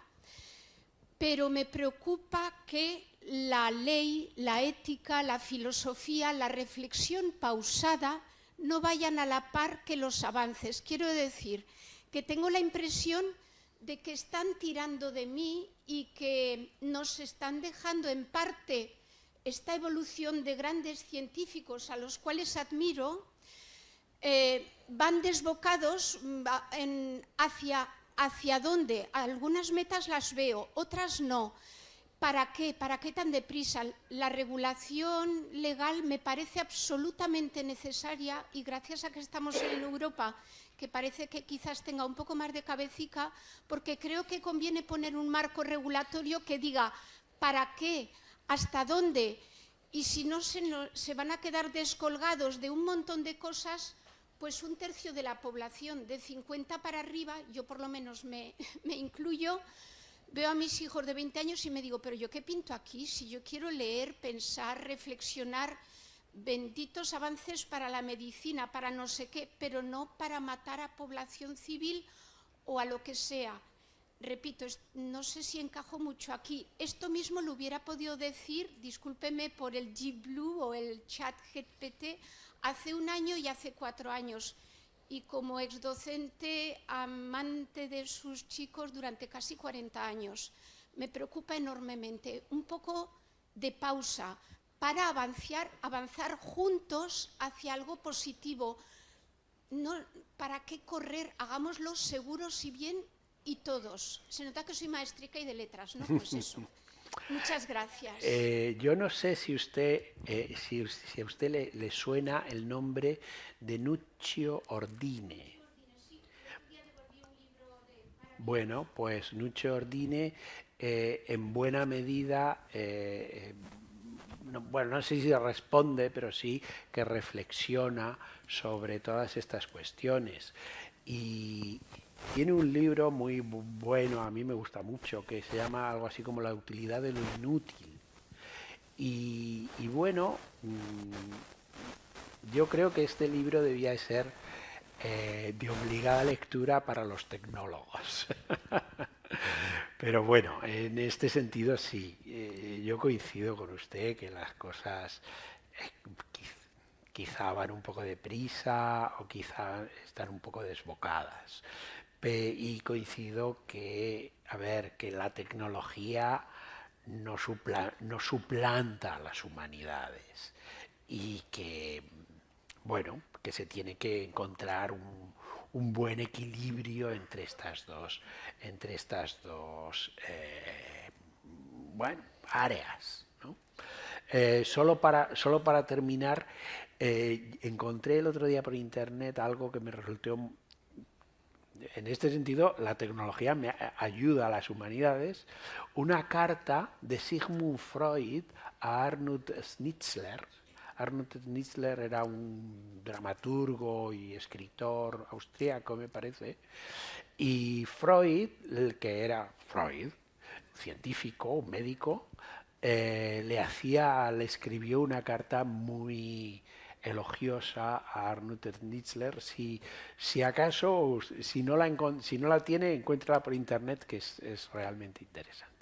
pero me preocupa que la ley, la ética, la filosofía, la reflexión pausada no vayan a la par que los avances. Quiero decir que tengo la impresión de que están tirando de mí y que nos están dejando en parte esta evolución de grandes científicos a los cuales admiro, van desbocados hacia dónde. Algunas metas las veo, otras no. ¿Para qué? ¿Para qué tan deprisa? La regulación legal me parece absolutamente necesaria y gracias a que estamos en Europa, que parece que quizás tenga un poco más de cabecica, porque creo que conviene poner un marco regulatorio que diga para qué, hasta dónde, y si no se van a quedar descolgados de un montón de cosas, pues un tercio de la población, de 50 para arriba, yo por lo menos me incluyo, veo a mis hijos de 20 años y me digo, pero ¿yo qué pinto aquí? Si yo quiero leer, pensar, reflexionar, benditos avances para la medicina, para no sé qué, pero no para matar a población civil o a lo que sea. Repito, no sé si encajo mucho aquí. Esto mismo lo hubiera podido decir, discúlpeme por el G-Blue o el chat GPT, hace un año y hace 4 años. Y como exdocente, amante de sus chicos durante casi 40 años. Me preocupa enormemente. Un poco de pausa para avanzar juntos hacia algo positivo. No, ¿para qué correr? Hagámoslo seguros y bien y todos. Se nota que soy maestrica y de letras, ¿no? Pues eso. Muchas gracias. Yo no sé si a usted le suena el nombre de Nuccio Ordine. Bueno, pues Nuccio Ordine en buena medida, no sé si responde, pero sí que reflexiona sobre todas estas cuestiones. Y tiene un libro muy bueno, a mí me gusta mucho, que se llama algo así como La utilidad de lo inútil. Y bueno, yo creo que este libro debía ser de obligada lectura para los tecnólogos. Pero bueno, en este sentido sí, yo coincido con usted que las cosas quizá van un poco deprisa o quizá están un poco desbocadas. Y coincido que, que la tecnología no suplanta a las humanidades y que, bueno, que se tiene que encontrar un buen equilibrio entre estas dos áreas, ¿no? Solo para terminar, encontré el otro día por internet algo que me resultó. En este sentido, la tecnología me ayuda a las humanidades. Una carta de Sigmund Freud a Arnold Schnitzler. Arnold Schnitzler era un dramaturgo y escritor austríaco, me parece. Y Freud, el que era Freud, científico, un médico, le escribió una carta muy elogiosa a Arnold Schnitzler. Si acaso, si no la tiene, encuéntrala por internet, que es realmente interesante.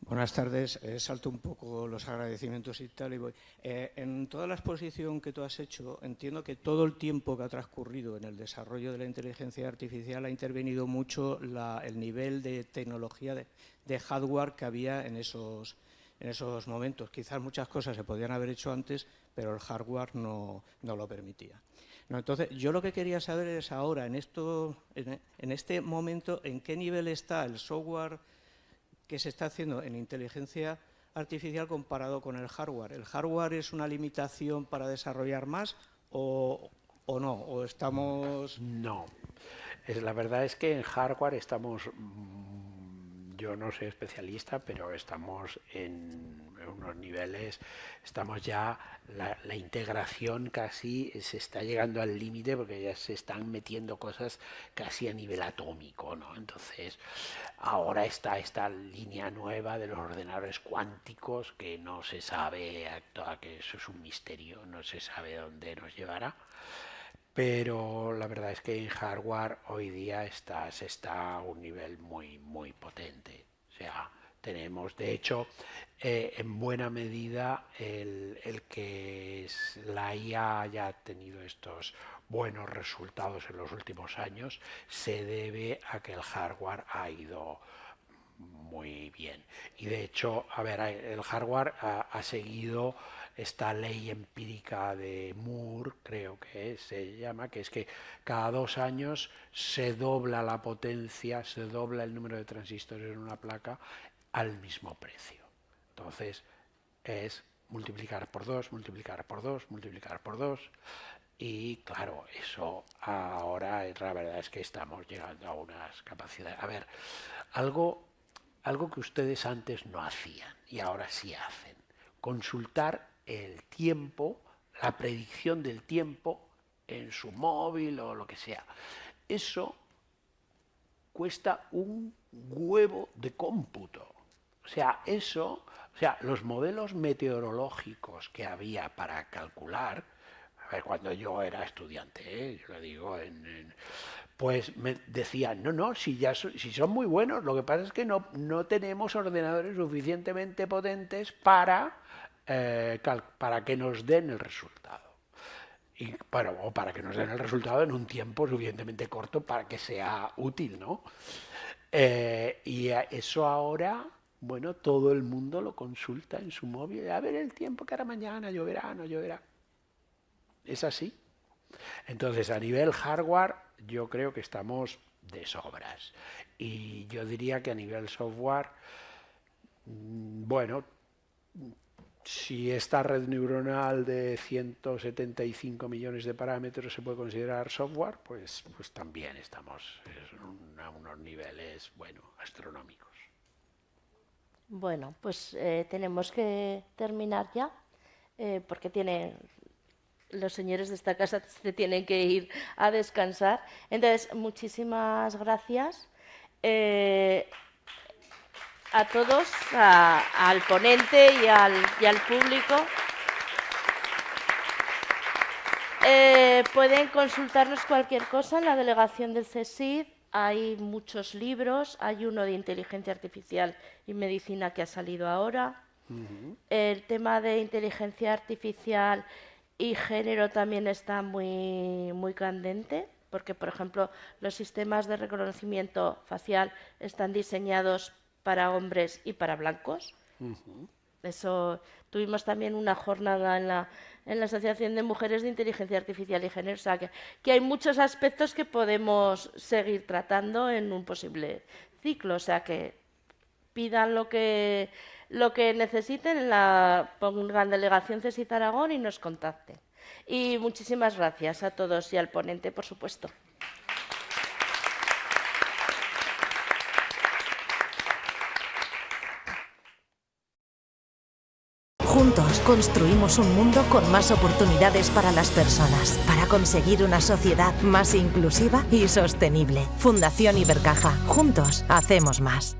Buenas tardes. Salto un poco los agradecimientos y tal y voy. En toda la exposición que tú has hecho, entiendo que todo el tiempo que ha transcurrido en el desarrollo de la inteligencia artificial ha intervenido mucho el nivel de tecnología de hardware que había en esos momentos. Quizás muchas cosas se podían haber hecho antes, pero el hardware no lo permitía. No, entonces, yo lo que quería saber es ahora, en este momento, ¿en qué nivel está el software que se está haciendo en inteligencia artificial comparado con el hardware? ¿El hardware es una limitación para desarrollar más o no? ¿O estamos...? No. La verdad es que en hardware estamos... Yo no soy especialista, pero estamos en unos niveles, estamos ya, la integración casi se está llegando al límite porque ya se están metiendo cosas casi a nivel atómico, ¿no? Entonces, ahora está esta línea nueva de los ordenadores cuánticos que no se sabe, que eso es un misterio, no se sabe dónde nos llevará. Pero la verdad es que en hardware hoy día se está a un nivel muy, muy potente. O sea, tenemos, de hecho, en buena medida el que la IA haya tenido estos buenos resultados en los últimos años se debe a que el hardware ha ido muy bien. Y de hecho, el hardware ha seguido esta ley empírica de Moore, creo que se llama, que es que cada 2 años se dobla la potencia, se dobla el número de transistores en una placa al mismo precio. Entonces es multiplicar por 2, multiplicar por 2, multiplicar por 2, Y claro, eso ahora la verdad es que estamos llegando a unas capacidades. A ver, algo que ustedes antes no hacían y ahora sí hacen. Consultar el tiempo, la predicción del tiempo en su móvil o lo que sea. Eso cuesta un huevo de cómputo. O sea, los modelos meteorológicos que había para calcular, a ver, cuando yo era estudiante, yo lo digo, pues me decían, no, si son muy buenos, lo que pasa es que no tenemos ordenadores suficientemente potentes para que nos den el resultado. O para que nos den el resultado en un tiempo suficientemente corto para que sea útil, ¿no? Y eso ahora, bueno, todo el mundo lo consulta en su móvil. A ver el tiempo que hará mañana, lloverá, no lloverá. ¿Es así? Entonces, a nivel hardware, yo creo que estamos de sobras. Y yo diría que a nivel software, bueno, si esta red neuronal de 175 millones de parámetros se puede considerar software, pues también estamos a unos niveles, bueno, astronómicos. Bueno, pues tenemos que terminar ya, porque los señores de esta casa se tienen que ir a descansar. Entonces, muchísimas gracias a todos, al ponente y al público. Pueden consultarnos cualquier cosa en la delegación del CSIC. Hay muchos libros, hay uno de inteligencia artificial y medicina que ha salido ahora. El tema de inteligencia artificial y género también está muy, muy candente, porque, por ejemplo, los sistemas de reconocimiento facial están diseñados para hombres y para blancos. Eso, tuvimos también una jornada en la Asociación de Mujeres de Inteligencia Artificial y Género, o sea que hay muchos aspectos que podemos seguir tratando en un posible ciclo, o sea que pidan lo que necesiten, pongan delegación CSIC Aragón y nos contacten. Y muchísimas gracias a todos y al ponente, por supuesto. Juntos construimos un mundo con más oportunidades para las personas, para conseguir una sociedad más inclusiva y sostenible. Fundación Ibercaja. Juntos hacemos más.